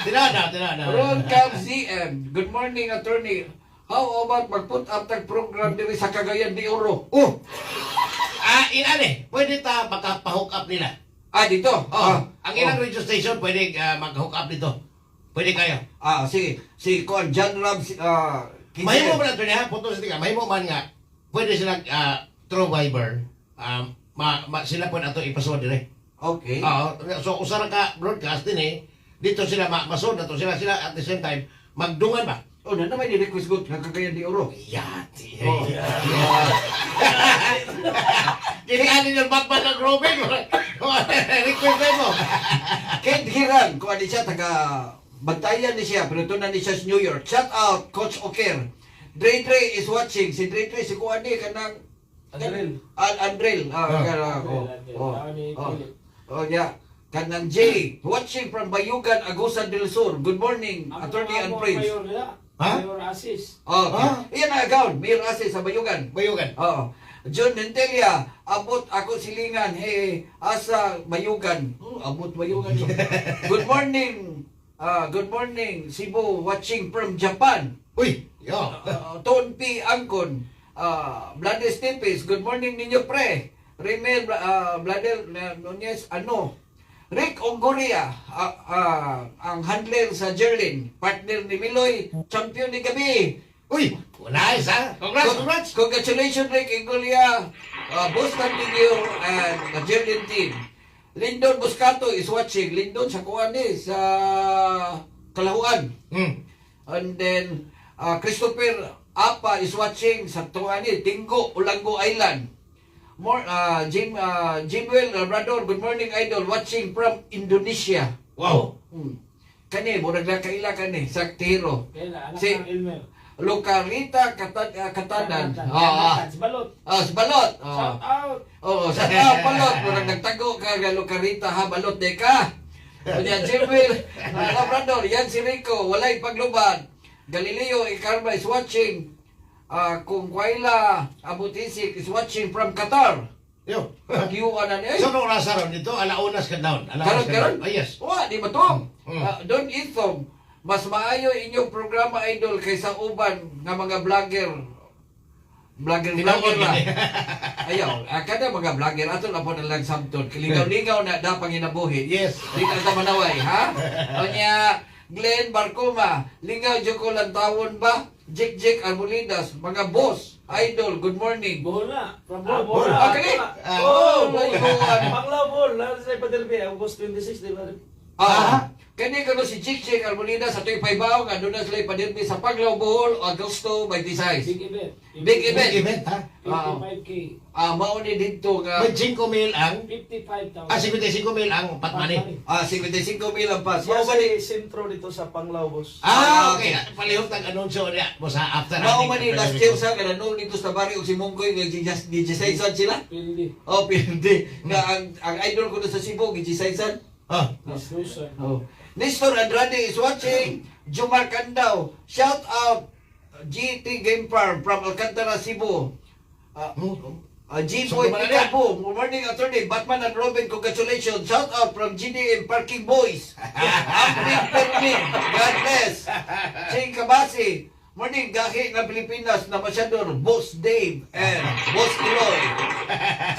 Tinada. Ron Cam ZM. Good morning, attorney. How about mag-put up tag program diri sa Cagayan de Oro? Inani, pwede ta makapahook up nila. Dito? Ang ilang radio station pwede mag-hook up dito. Pwede kayo. Sige. Si Kuan John Rab, Mahimo man ito niya, punto sa tika, mahimo man nga, pwede sila through Viber, sila po na ito ipasod dire. Okay. So usara ka broadcast din dito sila masod na to sila at the same time, magdungan ba? Na naman ni-request ko ng Cagayan de Oro. Yati. Kinihanin yung Batman ng Robin. Request mo. Ken Hiran, kung ano siya, bantayan ni siya, pero ito na ni siya sa New York. Shout out, Coach Oker. Dre is watching. Si Dre, si Kuwani, kanang... Andrel. Kanang Jay, watching from Bayugan, Agusan del Sur. Good morning, attorney and friends. Mayor Asis. Iyan na account, Mayor Asis sa Bayugan. Oo. John Nentelia, abot ako silingan, asa Bayugan. Abot Bayugan. Good morning, Cebu, watching from Japan. Ton P. Angkon, Blades Tipis, good morning ninyo pre. Remel Bladel Nunez, Rick Ongoria, ang handler sa Jerlin, partner ni Miloy, champion ni gabi. Nice ha? Congrats! Congratulations Rick Ongoria, Boston Video and the Jerlin team. Lindon Buscato is watching. Lindon sa sa Kalahuan. And then Christopher Apa is watching sa Tinggo, Ulango Island. Jimwell Labrador, good morning idol, watching from Indonesia. Wow. Kani, murag lang kaila kani, sa Tiro. Si Locarita Katanan. Balot. Balot. Shout out. Shout out, Balot. Murag nagtago ka, Locarita ha, Balot de ka. Yan, Jimwell Labrador, yan si Rico, walay paglubad. Galileo Icarba is watching. Kung Kwaila Abutisik is watching from Qatar. Nagyuan na niya. So, nung rasa ron dito, alaunas ka down. Karon? Yes. Di ba to? Don't Ithom, mas maayo inyong programa idol kaysa uban nga mga vlogger na. Ayaw, kada mga vlogger, ato na po na lang samtod. Kiligaw-ligaw na dapang inabuhi. Yes. Di ka ito manaway, ha? O niya, Glenn Barcoma, lingaw dyo ko lang tawon ba? Jik Armolidas, mga boss, idol, good morning. Bola. From Bola. Okay. Panglaw Bol. Lalo sa Ipadelbe, August 26, di ba? Kani kano si Jik Armolidas sa tuwing paibaw, nga doon na sila ipadirmi sa Paglaw Bohol, Agosto 26. Big event. Ha? 55K. Mauni dito nga... May 5,000 ang... 55,000. 55,000 ang patmani. 55,000 ang pas. Siya sa sentro dito sa Panglao, boss. Okay. Palihot ang anunsyo niya. Bosa, after Maumani last year sa kananong dito sa bari o si Mungkoy nga Gijisaysan sila? Pildi. Pildi. Nga ang idol ko na sa Cebu, Gijisaysan. Nestor Andrade is watching. Jomar Candao, shout out GT Game Farm from Alcantara, Cebu. G-Boy Picapo, good morning attorney, Batman and Robin, congratulations. Shout out from GDM Parking Boys. Amping Permin, God bless. Ching Kabasi, Morning, gahi ng Pilipinas na masyador, Boss Dave and Boss Iloy.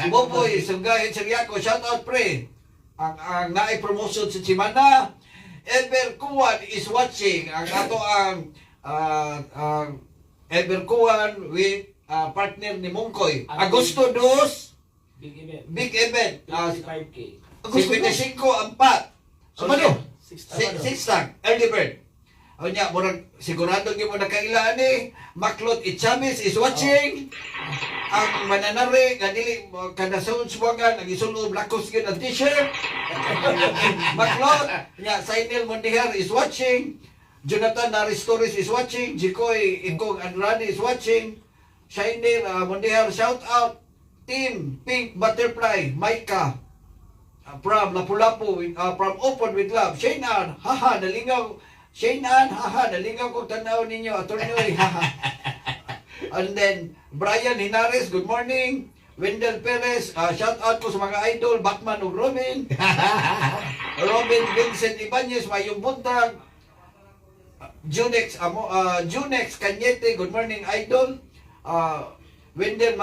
Si Boboy, Sunggahin Siriaco, shout out pre. Ang naay promotion sa Chimana. Ever Kuwan is watching. Ang ato ang Ever Kuwan with partner ni Mungkoy. Agosto 2, Big event. big event. 55K. Agosto 25 ang pat. Sabado. 6 Six tag, early bird. O niya, murag sigurado gyud mo nakailaan ni Maklot Itchabis is watching. Ang mananari nga dili kada sound suwagan ang isulo blackos gyud ang t-shirt. Maklot nya Sainil Mondihar is watching. Jonathan Naris Torres is watching. Jikoy Ikog Andrade is watching. Sainil Mondihar shout out. Team Pink Butterfly Maika from Lapu-Lapu from Open with Love. Shane Ann, haha, nalingaw. Shane Ann, haha, nalingaw ko tanaw ninyo. Attorney, haha. And then, Brian Hinares, good morning. Wendell Perez, shout out ko sa mga idol, Batman ug Robin. Robin Vincent Ibanez, mayong buntag. Junex Cañete, good morning idol. Wendell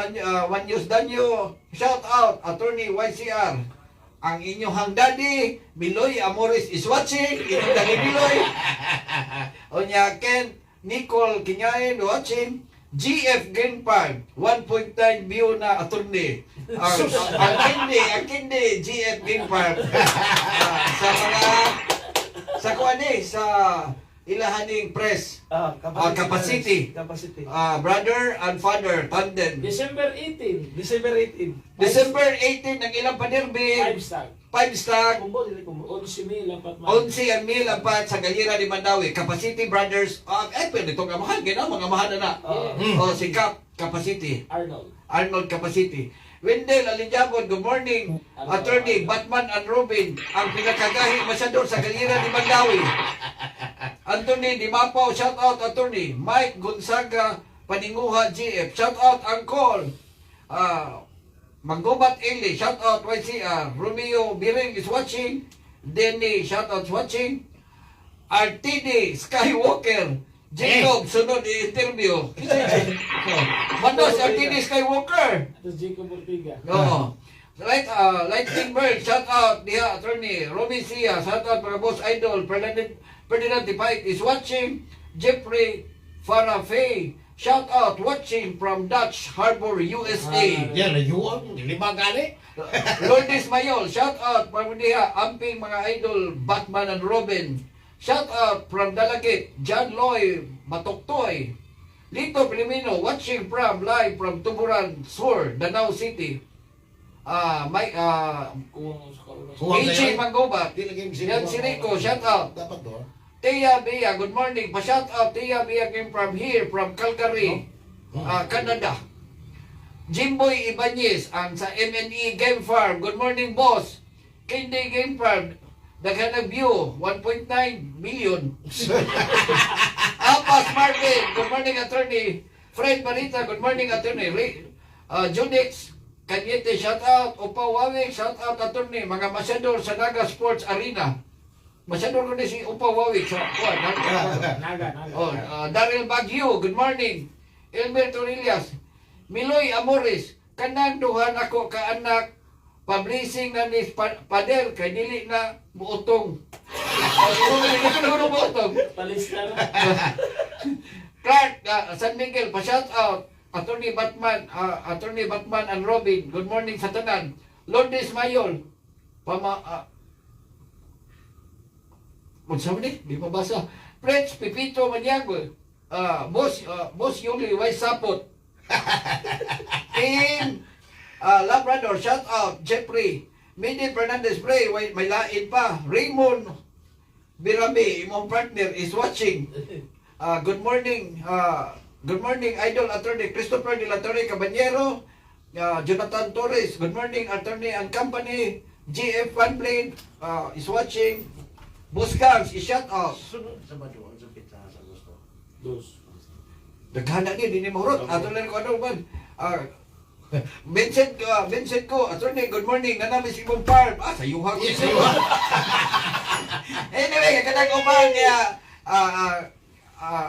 Wanyos Danyo, shout out, Attorney YCR. Ang inyong daddy, Miloy Amores is watching. Inyong daddy Miloy. Onya Ken, Nicole Kinyain watching. GF Green Park, 1.9 view na attorney. Ang kindi, GF Green Park. Sa mga, sa kuani, sa ilahaning press. Capacity. Brother and father, tandem. December 18. December 18, ang ilang paderby. 5 stag. 5 stag. Kumbo, dili kumbo. 11,000 ang patman. 11 ang mil ang pat sa Galira ni Mandawi. Capacity Brothers. Pwede itong amahan. Gano'n, mga amahan na na. Si Cap, Capacity. Arnold Capacity. Wendell Alinjabon, good morning. Attorney, Batman and Robin. Ang pinakagahi masyador sa Galira ni Mandawi. Anthony Dimapaw, shout out Attorney. Mike Gonzaga, Paninguha GF, shout out Angkol. Manggobat Eli, shout out YCR. Romeo Biring is watching. Denny, shout out watching. RTD Skywalker. Jacob, sunod i-interview. Manos, RTD Skywalker. Tapos Jacob Ortiga. Oo. Lightning Bird, shout out diha Attorney. Romy Sia, shout out mga boss idol. Ferdinand Tipait is watching. Jeffrey Farafay, shout out watching from Dutch Harbor, USA. Yan, nayuon. Lima gali. Lourdes Mayol, shout out from diha amping mga idol Batman and Robin. Shout out from Dalagit, John Loy Matoktoy. Lito Pilimino, watching live from Tuburan Sur, Danau City. AJ Mangobat, Yan Sirico, shout out. Dapat do. Tia Bia, good morning. Pa-shout out, Tia Bia came from here, from Calgary, Canada. Jimboy Ibanez, ang sa MNE Game Farm. Good morning, boss. Kendi Game Farm, daghan na view, 1.9 million. Alpas Marvin, good morning, attorney. Fred Marita, good morning, attorney. Junix Cañete, shout out. Upa Wawik, shout out, attorney. Mga masyador sa Naga Sports Arena. Masyador ko na si Upa Wawik sa Naga. Daryl Baguio, good morning. Elmer Torrillas, Miloy Amores, kanang duhan ako ka anak, publishing na ni pader, kay dili na buotong. Palista na. Clark, San Miguel, pa-shout out. Attorney Batman and Robin, good morning sa tanan. Lourdes Mayol, Magsama ni, di mabasa. Prince Pipito Maniago, Boss Yuli Way Sapot. Team Labrador, shout out. Jeffrey, Midi Fernandez Bray, may lain pa. Raymond Birami, imong partner is watching. Good morning, Idol Attorney Christopher De La Torre Caballero, Jonathan Torres, good morning, Attorney and Company. GF Fanblade is watching. Buscams is shout out. Daghana ni dinhi mahurot. Ato lang ko ano man. Vincent ko, attorney, good morning. Nanami si imong farm. Sa yuha ko. Anyway, kadang uban niya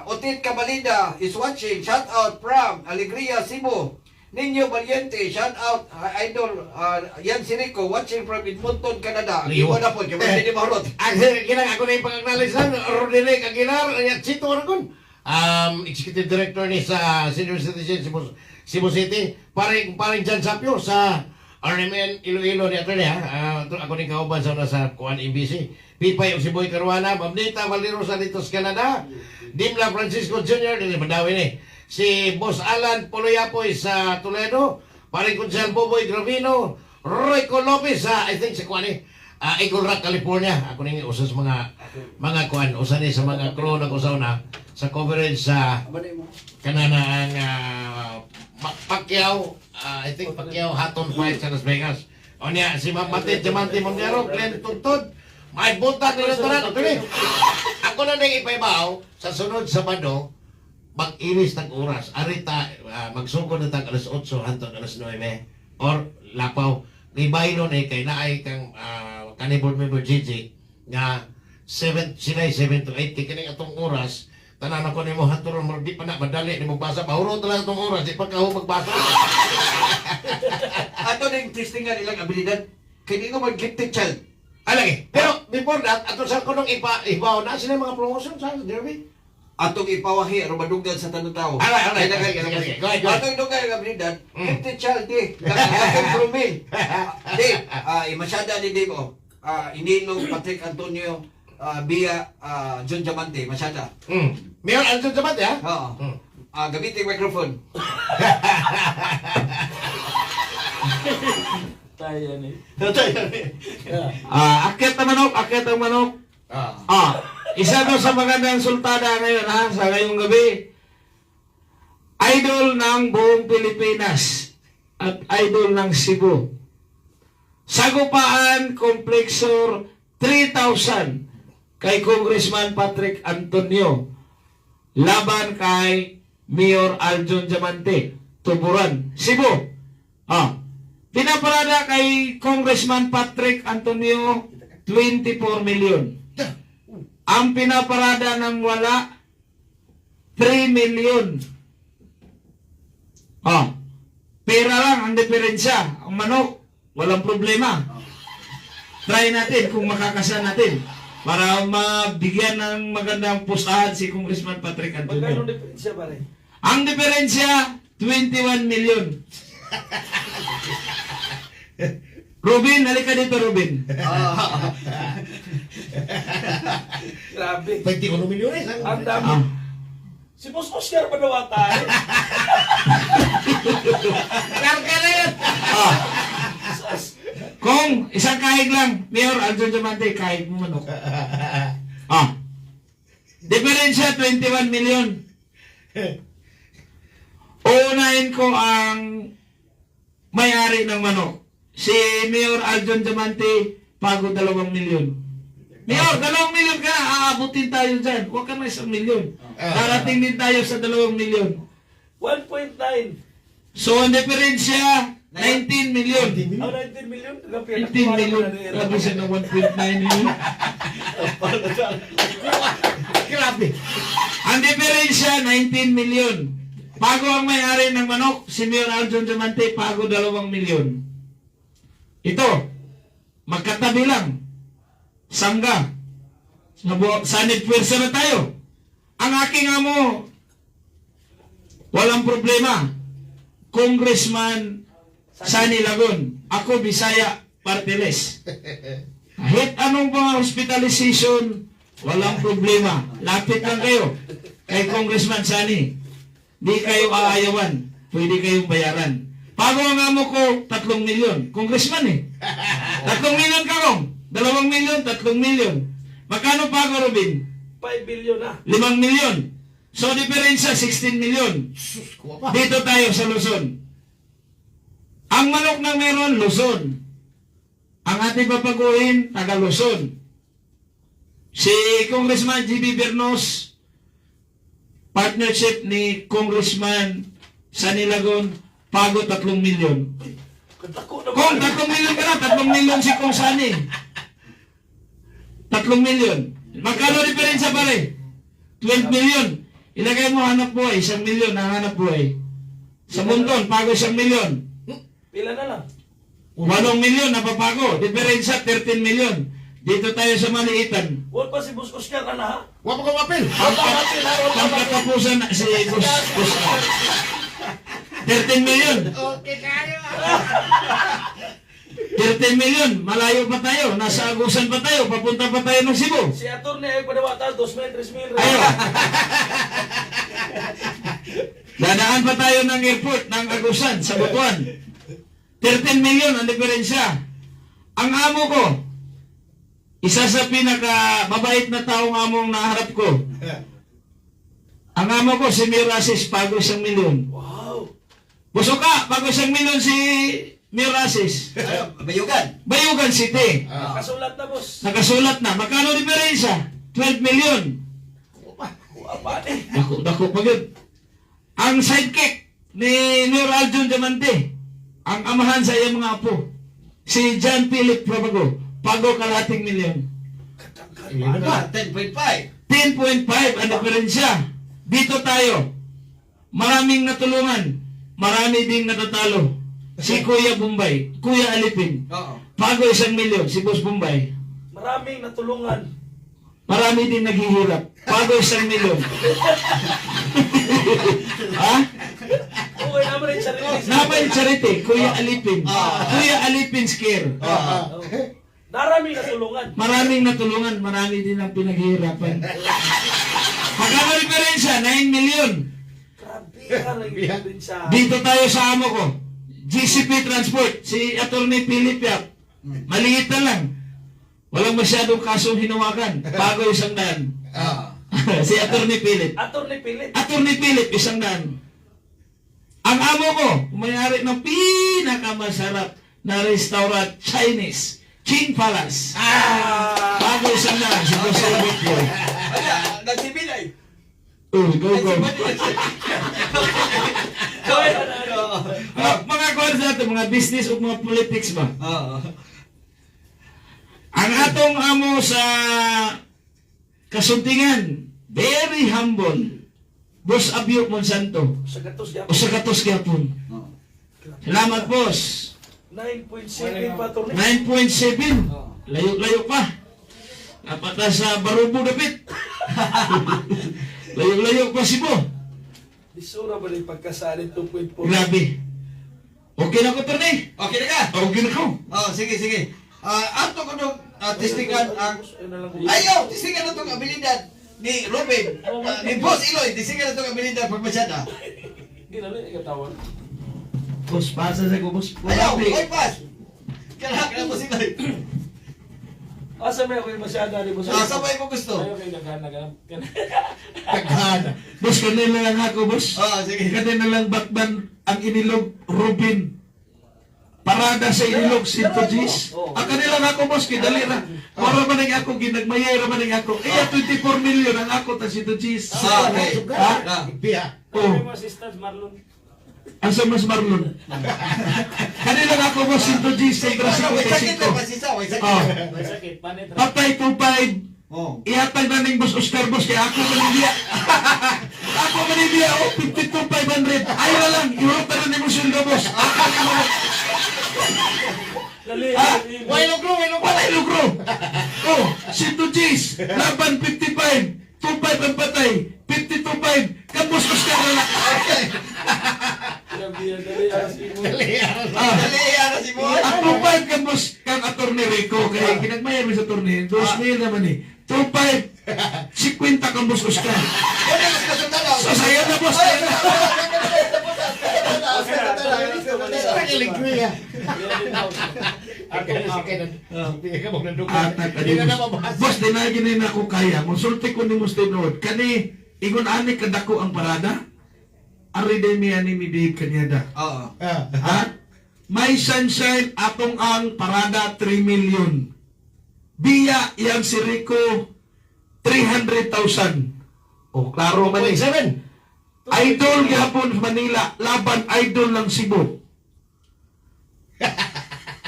Otit Cabalida is watching. Shout out from Alegria, Cebu. Ninyo Valiente, shout out idol Yan Sirico, watching from Edmonton, Canada. Iwan na po, kaya hindi mahurot. Ang kinang ako na yung pag-acknowledge lang, Roderick Aguilar, Chito Aragon, Executive Director ni sa Senior Citizen Cebu City, paring Jan Sapio sa RMN Iloilo ni Atty. Ako ni kauban sa Kuan EBC. Pipay og si Boy Caruana, Mamnita Valero sa dito sa Canada, Dimla Francisco Jr. din Madawi ni. Si Boss Alan Poloyapoy sa Toledo, paring Kunsel Boboy Gravino, Royco Lopez sa I think sa Kuan Eagle Rock, California. Ako ning usa sa mga kuan, usa ni sa mga crew ng usaw na sa coverage sa kanana ang Pacquiao, I think Pacquiao Hatton fight sa Las Vegas. O niya, si Mamatid Diamante Monero, Glenn Tuntod, may buntag nila ito na. Ako na nang ipaibaw sa sunod Sabado, mag-iris ng oras. Arita, magsugod na tag alas 8 hantod alas 9 or lapaw. Ni Baylo ni kay naay kang kanibol member Gigi nga 7 sila 7 to 8 kini atong oras. Tanan ako nimo haturon mo di pa na madali nimo basa. Mahuro talaga atong oras di pa ka magbasa. Ato ning testingan ilang abilidad. Kay di ko mag-gifted child. Alagi. Pero before that, ato sa kunong ibaw na sila mga promotion sa Derby. Atong ipawahi aron madugdan sa tanang tao. Alright. Go ahead. Atong dugay nga abilidad. Gifted child di. Atong promil. Di, masyada ni Dave oh. Inilong Patrick Antonio via John Diamante, masyada. Mayor Anton Diamante ha? Oo. Gamitin microphone. Tayo ni. Akit ang manok. Isa to sa magandang sultada ngayon ha, sa ngayong gabi. Idol ng buong Pilipinas at idol ng Cebu. Sagupaan Complexor 3,000 kay Congressman Patrick Antonio. Laban kay Mayor Aljon Diamante, Tuburan, Cebu. Pinaparada kay Congressman Patrick Antonio 24 million. Ang pinaparada ng wala 3 million. Pera lang ang diferensya. Ang manok, walang problema. Try natin kung makakasan natin para mabigyan ng magandang pustahan si Congressman Patrick Magkano Antonio. diferensya pare? Ang diferensya, 21 million. Robin, halika dito, Robin. Grabe. 21 milyones. Ang dami. Si Boss Oscar pa daw ata eh. Karga na yun. Kung isang kahig lang, Mayor Aljon Diamante, kahig mo manok. Diferensya, 21 million. Uunahin ko ang may-ari ng manok. Si Mayor Aljon Diamante, pagod 2 milyon. Mayor, 2 milyon ka, aabutin tayo dyan. Huwag ka na 1 milyon. Darating din tayo sa 2 milyon. 1.9. So, ang diferensya, 19 milyon. 19 million? 19 milyon. Grabe siya ng 1.9 milyon. Grabe. Ang diferensya, 19 milyon. Pago ang may-ari ng manok, si Mayor Aljon Diamante, pago 2 milyon. Ito, magkatabi lang. Sangga. Sanib pwersa na tayo. Ang aking amo, walang problema. Congressman Sani Lagon. Ako, Bisaya, Partiles. Kahit anong mga hospitalization, walang problema. Lapit lang kayo kay Congressman Sani. Di kayo aayawan. Pwede kayong bayaran. Pago ang amo ko, 3 milyon. Congressman eh. 3 milyon ka kong. 2 milyon, 3 milyon. Magkano pago, Robin? 5 billion na. 5 milyon. So, diferensya, 16 milyon. Dito tayo sa Luzon. Ang manok na meron, Luzon. Ang ating papaguhin, taga Luzon. Si Congressman G.B. Bernos, partnership ni Congressman Sani Lagon, pago 3 milyon. Kung 3 milyon ka na, 3 milyon si Kong Sani. 3 milyon. Magkano diferensya pare? 12 million. Ilagay mo hanap buhay, 1 million ang hanap buhay. Sa Bunton, pago 1 million. Pila na lang. 8 million napapago. Diferensya, 13 million. Dito tayo sa maliitan. Huwag pa si Boss Oscar na ha? Wa pa ko mapil. Pangkatapusan na si Boss. 13 million. Okay kayo. 13 million. Malayo pa tayo. Nasa Agusan pa tayo. Papunta pa tayo ng Cebu. Si attorney ay padawata, 2,000, 3,000. Ayo. Dadaan pa tayo ng airport ng Agusan sa Butuan. 13 million ang diferensya. Ang amo ko, isa sa pinaka mabait na taong among naharap ko. Ang amo ko, si Mirasis, pago 1 million. Wow. Buso ka, pago 1 million si Mirasis. Bayugan. Bayugan City. Kasulat na, boss. Nakasulat na. Magkano diferensya? 12 million. Dako pa yun. Ang sidekick ni Mayor Aljun Diamante, ang amahan sa iyang mga apo, si John Philip Probago, pago kalahating milyon. 10.5. 10.5 ang diferensya. Dito tayo. Maraming natulungan. Marami ding natatalo. Si Kuya Bombay, Kuya Alipin, Oo. pago 1 milyon, si Boss Bombay. Maraming natulungan. Marami din naghihirap. Pago 1 milyon. Ha? Okay naman yung sarili. Napay charity, Kuya Alipin. Kuya Alipin Scare. Maraming natulungan. Maraming natulungan, marami din ang pinaghihirapan. Magkano diferensya? 9 milyon. Grabe ka lang sa... Dito tayo sa amo ko. GCP Transport, si Atty. Philip Yap. Maliit na lang. Walang masyadong kasong hinawakan. Bago 100. Si Atty. Philip. Attorney Philip. Atty. Philip, 100. Ang amo ko, may-ari ng pinakamasarap na restaurant, Chinese, Qing Palace. Bago 100, si Boss Robert ko. Nagsibilay. Oh, go. Mga kwan sa ato, mga business o mga politics ba? Ang atong amo sa kasuntingan, very humble. Boss Abio Monsanto. Sa gatos O sa katos gyapon. Salamat, boss. 9.7 pa, attorney. 9.7. Layo-layo pa. Napata sa Barubo dapit. Layo-layo pa si Bo. Isura ba rin pagkasalit 2.4? Grabe. Okay na ko, Tony. Okay na ka? Okay na ko. Sige. Ato ko nung testingan ang... Ayaw! Testingan na itong abilidad ni Robin. Ni Boss Iloy. Testingan na itong abilidad pagmasyada. Hindi na rin ikatawan. Boss, pasa sa ko, boss. Ayaw! Oy, pas! Kailangan Boss Iloy. Asa may ako yung masyada ni Boss? Sabay mo gusto. Ayaw kayo nagana. Taghana. Boss, kanina lang ako, boss. Sige. Kanina lang Batman ang inilog Robin. Parada sa inilog Sinto G's. Ang kanila nga ako, boss, kidali na. Para man ang ako, ginagmayay raman ang ako. 24 million ang ako ta Sinto G's. Okay. Biya. Oh, Yung assistant Marlon. asa mas Marlon. Kanila nga ako, boss, Sinto G's. Kontra May sakit na 55. pasisa. May sakit. Oh, May sakit. Panit. patay 2-5. Ihatag na ng Boss Oscar, boss, kaya ako manibia. Ako manibia, 52,500. Ayaw na lang, iurot na rin mo sundo, boss. Ako manibia. Why lugro? Patay lugro. Oh, Sinto G's, laban 55. 2-5 ang patay. 52-5. Kambos Oscar na lang. Dali, ano si Boss? Ang 2-5 kambos kang Atty. Rico. Kaya kinagmayar mo sa attorney. 2,000 naman eh. 2-5. 50 kambos Oscar. So, sayo na, boss. Sayo na. Boss, di na gini na ako kaya. Musulti ko ni Musta Nood. Kani, ingon ani kadako ang parada. Ari din mi ani mi di kanyada. Ha? May sunshine atong ang parada 3 million. Biya yang si Rico 300,000. Oh, klaro man eh. 7. Idol gihapon Manila, laban idol ng Cebu.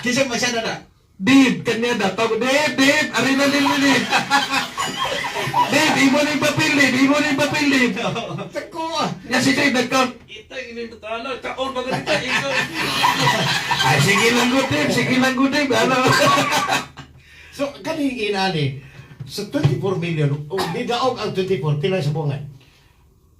Kisang masyada na. Dave, kanya da. Tawag, Dave, ari na din mo, Dave. Dave, imo na yung papel, Dave. Imo na yung papel, Dave. Tako ah. Yan si Dave, nagkaunt. Ito, ini talo, kaon ba ganito? Ito. Ay, sige lang good, Dave. Sige lang good, Dave. Ano? So, kaning inani, sa 24 million, o nidaog ang 24, pila sa bungan?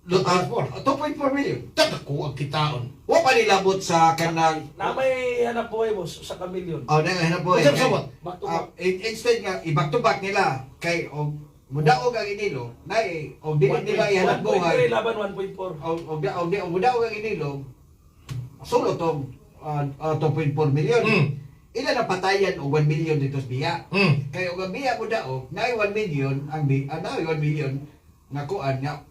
2.4. 2.4 million. Tako ang kitaon. Wa pa nilabot sa kanang Na may hanap buhay, boss, sa kamilyon. nang boy. Usap sabot. Back to back. Instead nga i-back to back nila kay og mudaog ang inilo, nay og di nila ihanap 1.3 buhay. laban 1.4. Og mudaog ang inilo. Solo tong 2.4 million. Ila na patayan og 1 million dito sa biya. Kay og ang biya mudaog, nay 1 million ang biya, nay 1 million nga kuan nga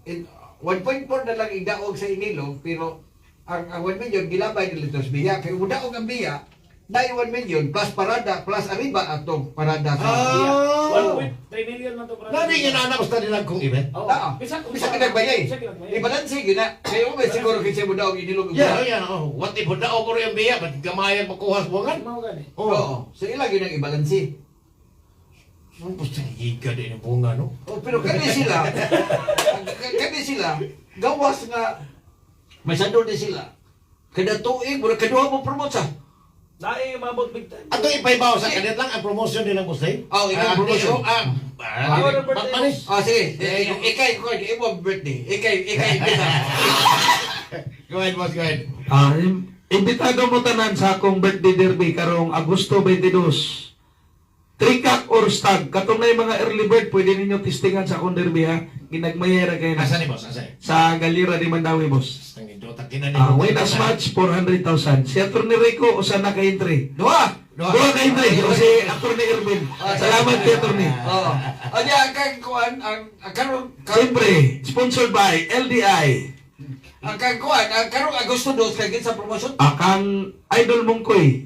1.4 na lang idaog sa inilo, pero ang 1 million gilabay dito sa biya. Kay mudaog ang biya, nay 1 million plus parada plus arriba atong parada sa biya. 1.3 million na to. Nani yung anak basta nilang kong event? Oo. Bisa kinagbayay. Bisa kinagbayay. Ibalansi yun na. Kaya mo siguro kasi mo daw inilog. Yeah. Oh. What if daog ko rin ang biya, ba't gamayan makuha sa bungan? Mao gani. Oo. So ilang yun ang ibalansi. Ano basta higa din ang bunga, no? Oh, pero kani sila, gawas nga, may sandol din sila. Kada tuig, mura kadua mo promote sa. Naay mabot big time. Ato ipaibaw sa kanit lang ang promotion nilang Bustay? Oh, ikaw promotion. Panis. Sige. Ikay, imo birthday. Ikay, Go ahead, boss, go ahead. Imbitado mo tanan sa akong birthday derby karong Agosto 22. Trikak or stag. Katong na yung mga early bird, pwede ninyo testingan sa akong derby ha. Ginagmayera kayo na. Asa ni boss, asa? Sa Galira di Mandawi, boss. Ang idota kinani. Win as match, 400,000. Si Atty. Rico, usa na kay entry. Dua. Dua kay entry. O si Atty. Irvin. Salamat kay Atty. Oo. Anya kang kuan ang karon Siyempre, sponsored by LDI. ang kang kuan ang karong Agosto 2 kay sa promotion. Akang idol mongkoy.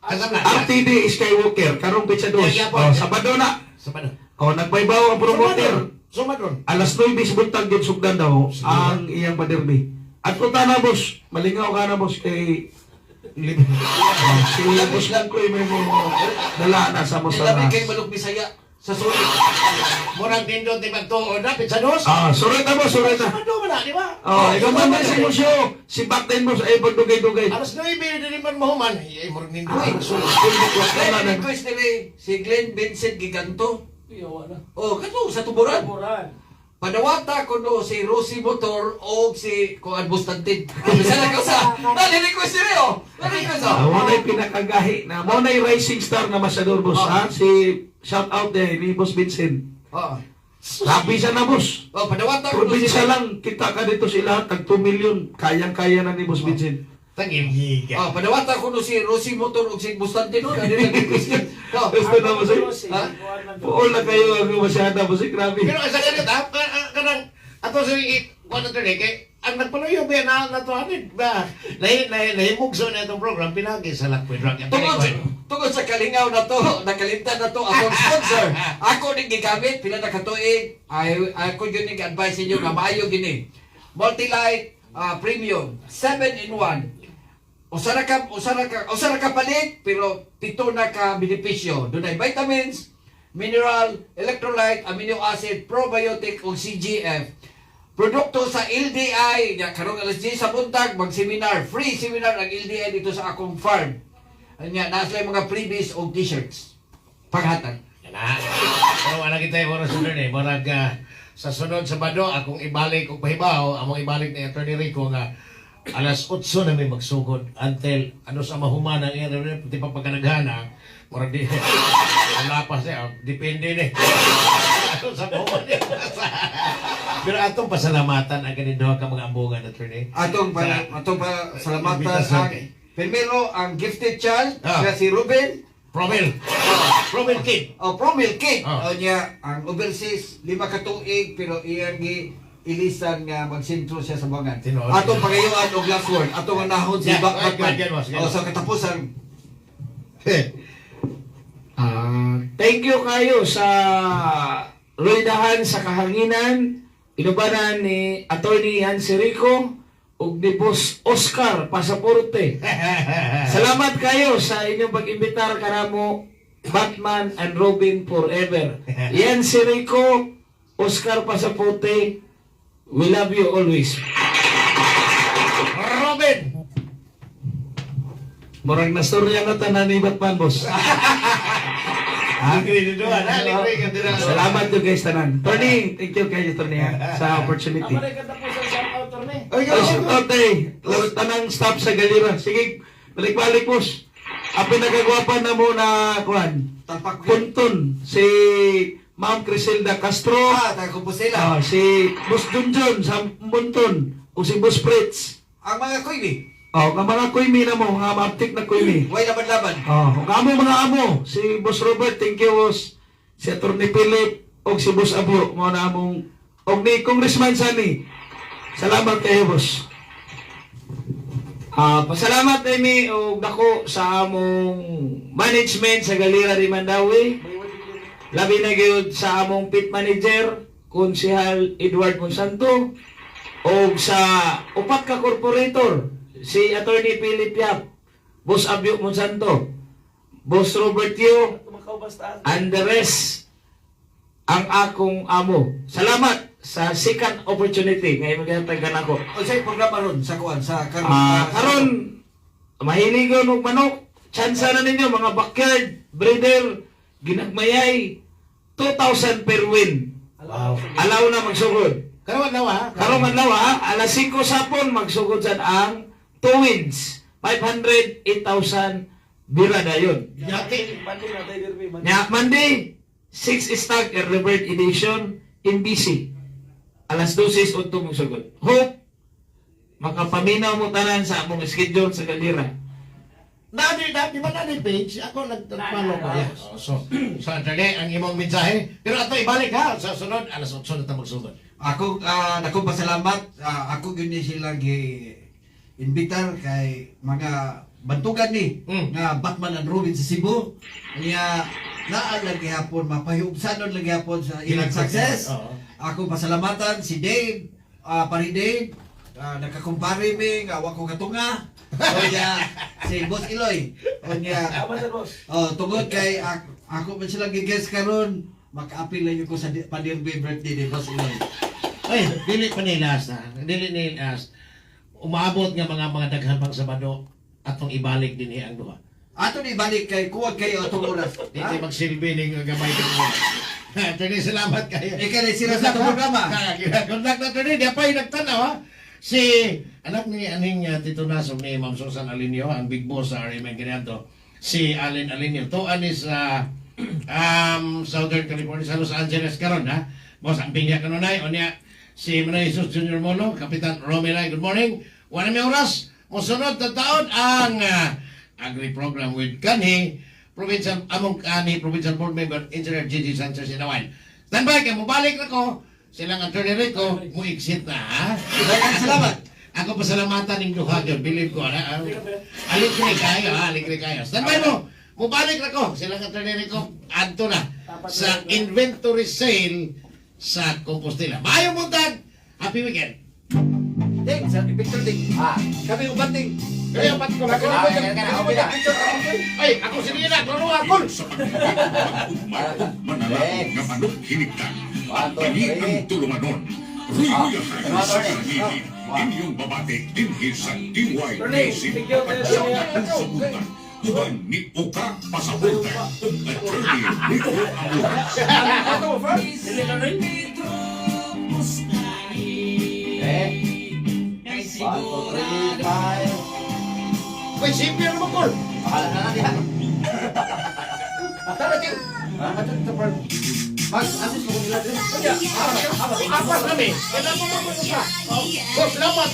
Asa na? RTD Skywalker. Karong pizza dos. Yeah, Oh, Sabado na. Sa paano? O, nagbaybaw ang promoter. Sumadron. Alas 9 buntag yun sugdan daw ang iyang paderby. At kung na boss, malingaw ka na boss kay si boss mongkoy may mo dala na sa mo sa Labi kay Maluk Bisaya sa sulit. Murang nindot ni Pagtuon na, pizza dos. surit na boss, surit na. Samado mo na, di ba? Ikaw man ba si Musyo? Si Bakten boss ay pagdugay-dugay. Alas 9, din man mahuman. Ay, murang nindot. Glenn request nila si Glenn Vincent Giganto. Iyawa na. Oh, kato sa tuburan. Muran. Padawata ko no si Rosie Motor o si Kuan Bustantin. Bisa na ko sa. Nali-request nila oh. Nali-request oh. Mo na pinakagahi na mo na rising star na masyador boss ha. Si shout out there ni Boss Vincent. Oh. Sabi siya na boss. Oh, padawata ko no Probinsya si lang, kita ka dito sila, tag 2 million, kayang-kaya na ni Boss Vincent. Tagimhiga. Oh, padawata ko no si Rosie Motor o si Bustantin. Kaya nag-request yun. Oh. Gusto na mo siya. Ha? Puol na kayo, ang masyada mo si grabe. Pero asa ganit ha, kanang ato sa kuan to kay ang nagpaluyo ba na to anid ba? Nahimugso na itong program pinagi sa Lakpoy Drug. Tungod sa kalingaw na to, nakalimtan na to akong sponsor. Ako ning gigamit pila na katuig. Ako yun ning advice inyo nga maayo gini. Multilight Premium 7-in-1. Usara ka palit pero 7 na ka benepisyo. Dunay vitamins, mineral, electrolyte, amino acid, probiotic ug CGF. Produkto sa LDI, karong alas 10 sa buntag, mag-seminar, free seminar ang LDI dito sa akong farm. Anya, nasa mga freebies o t-shirts. Paghatag. Yan na. Pero wala kita yung oras sunod eh. Marag sa sunod Sabado, akong ibalik o pahibaw, among ibalik ni Atty. Rico nga alas 8 na may magsugod until ano sa mahuman ang iyan, pati pa pagkanaghana, marag di, lapas niya, depende ni. Ano sa mahuman niya. Pero atong pasalamatan ang ganito ka mga ambungan, Atty. Atong salamatan ang primero ang gifted child, siya si Ruben. Promil Kid. Promil Kid. Niya, ang overseas, 5 katuig, pero iyang ilisan nga magsintro siya sa bangan. Atong pangayuan og last word. Atong nahon si Batman. Sa katapusan. Thank you kayo sa Roydahan sa Kahanginan. Inubanan ni Atty. Hansi Rico ug ni Boss Oscar Pasaporte. Salamat kayo sa inyong pag-imbitar kanamo Batman and Robin forever. Yan si Rico, Oscar Pasapote, we love you always. Robin! Murag na storya na tanan ni Batman, boss. Salamat yun guys, tanan. Tony, thank you kayo, Tony, sa opportunity. Ako rin kanta po sa shout out, Torne. Oh, shout out tanang staff sa Galira. Sige, balik-balik, boss. Ang pinagagwapan na muna, kuhan, Tampak ko. Punton, si Ma'am Criselda Castro, Taga Compostela. si Boss Junjun sa Punton, o si Boss Fritz. Ang mga kuy Oh, ang mga kuimi na mo, mga maptik na kuimi. way laban-laban. Oh, ang amo mga amo, si Boss Robert, thank you, boss. Si Atty. Philip, o si Boss Abyo, mga na among, o ni Congressman Sani. Salamat kayo, boss. Pasalamat Amy o dako sa among management sa Galera de Mandawi. Labi na gyud sa among pit manager, Konsehal Edward Monsanto, o sa upat ka corporator, si Atty. Philip Yap, Boss Abyo Monsanto, Boss Robert Yu, Tumakaw basta. and the rest, ang akong amo. Salamat sa second opportunity ngayon maghatag ka nako. O sa'yo programa ron sa kuan sa karon. Karon mahiligon og manok. Tsansa na ninyo mga backyard breeder ginagmayay 2,000 per win. Alaw na magsugod. Karon adlaw ha? Karong adlaw alas 5 sapon magsugod sad ang 2 wins. 500, 8,000 bira dayon. Yati. Monday na tayo, Derby. Nya Monday 6 stag early bird edition in BC. Alas 12 unto magsugod. Hope makapaminaw mo tanan sa among schedule sa Galera. Di ba na page? Ako nagtapalo ko. So, Atty. ang imong mensahe. Pero ato ibalik ha. Sa sunod, alas 8 na tayo magsugod. Ako dako pasalamat. Ako gyud ni silang gi-invitar kay mga bantugan ni nga Batman and Robin sa Cebu. Niya naa lang gihapon mapahiubsanon lang gihapon sa ilang success. Oo. Ako pasalamatan si Dave, pari Dave, nakakumpare mi nga wa ko katunga. O niya si Boss Iloy. O niya Tama sa boss. tungod kay ako man sila gi-guest karon, maka-appeal lang ko sa pa-derby birthday ni Boss Iloy. Ay, dili pa nilas na. Dili nilas. Umabot nga mga daghan pang Sabado atong ibalik din ang duha. Ato ni balik kay kuwag kayo atong oras. Dito magsilbi ning gamay ko. Attorney, salamat kayo. Ikaw na sila sa itong programa. Good luck na Attorney. Di pa yung nagtanaw ha. Si anak ni aning Tito Nasong ni Ma'am Susan Alinio, ang big boss sa RMN Ganado, si Allen Alinio. To anis Southern California, sa Los Angeles karon ha. Boss, ang pingya kanunay. O niya, si Manoy Jesus Junior Molo, Kapitan Romelay, good morning. Wala may oras. Musunod na taon ang agri-program with Kanhi, Provincial, among Kanhi, Provincial Board Member, Engineer Gigi Sanchez Inawan. Standby, kaya mabalik na ko. Silang Atty. Rico, mu-exit na ha. Salamat. Ako pasalamatan ng duha yun, believe ko na. Alikri kayo ha, alikri kayo. Standby mo, mabalik na ko. Silang Atty. Rico, adto na sa inventory sale sa Compostela. Maayong buntag, happy weekend. Ding, sa picture ding. Kami ubanting. Kaya pat ko na ay, ako sige na, klaro ako. Manalangin nga manok hinigtan. Kani ang tulumanon. Ruya tayo sa sarili. Inyong babate dinhi sa Team White. Racing kapatsyaan ang sabutan. Tuhan ni Uka Pasabutan. Ug Attorney Rico Amores. Uy, simple naman ko. Mag-assist ko nila din. Apas kami. Kailangan mo sa. Boss, salamat.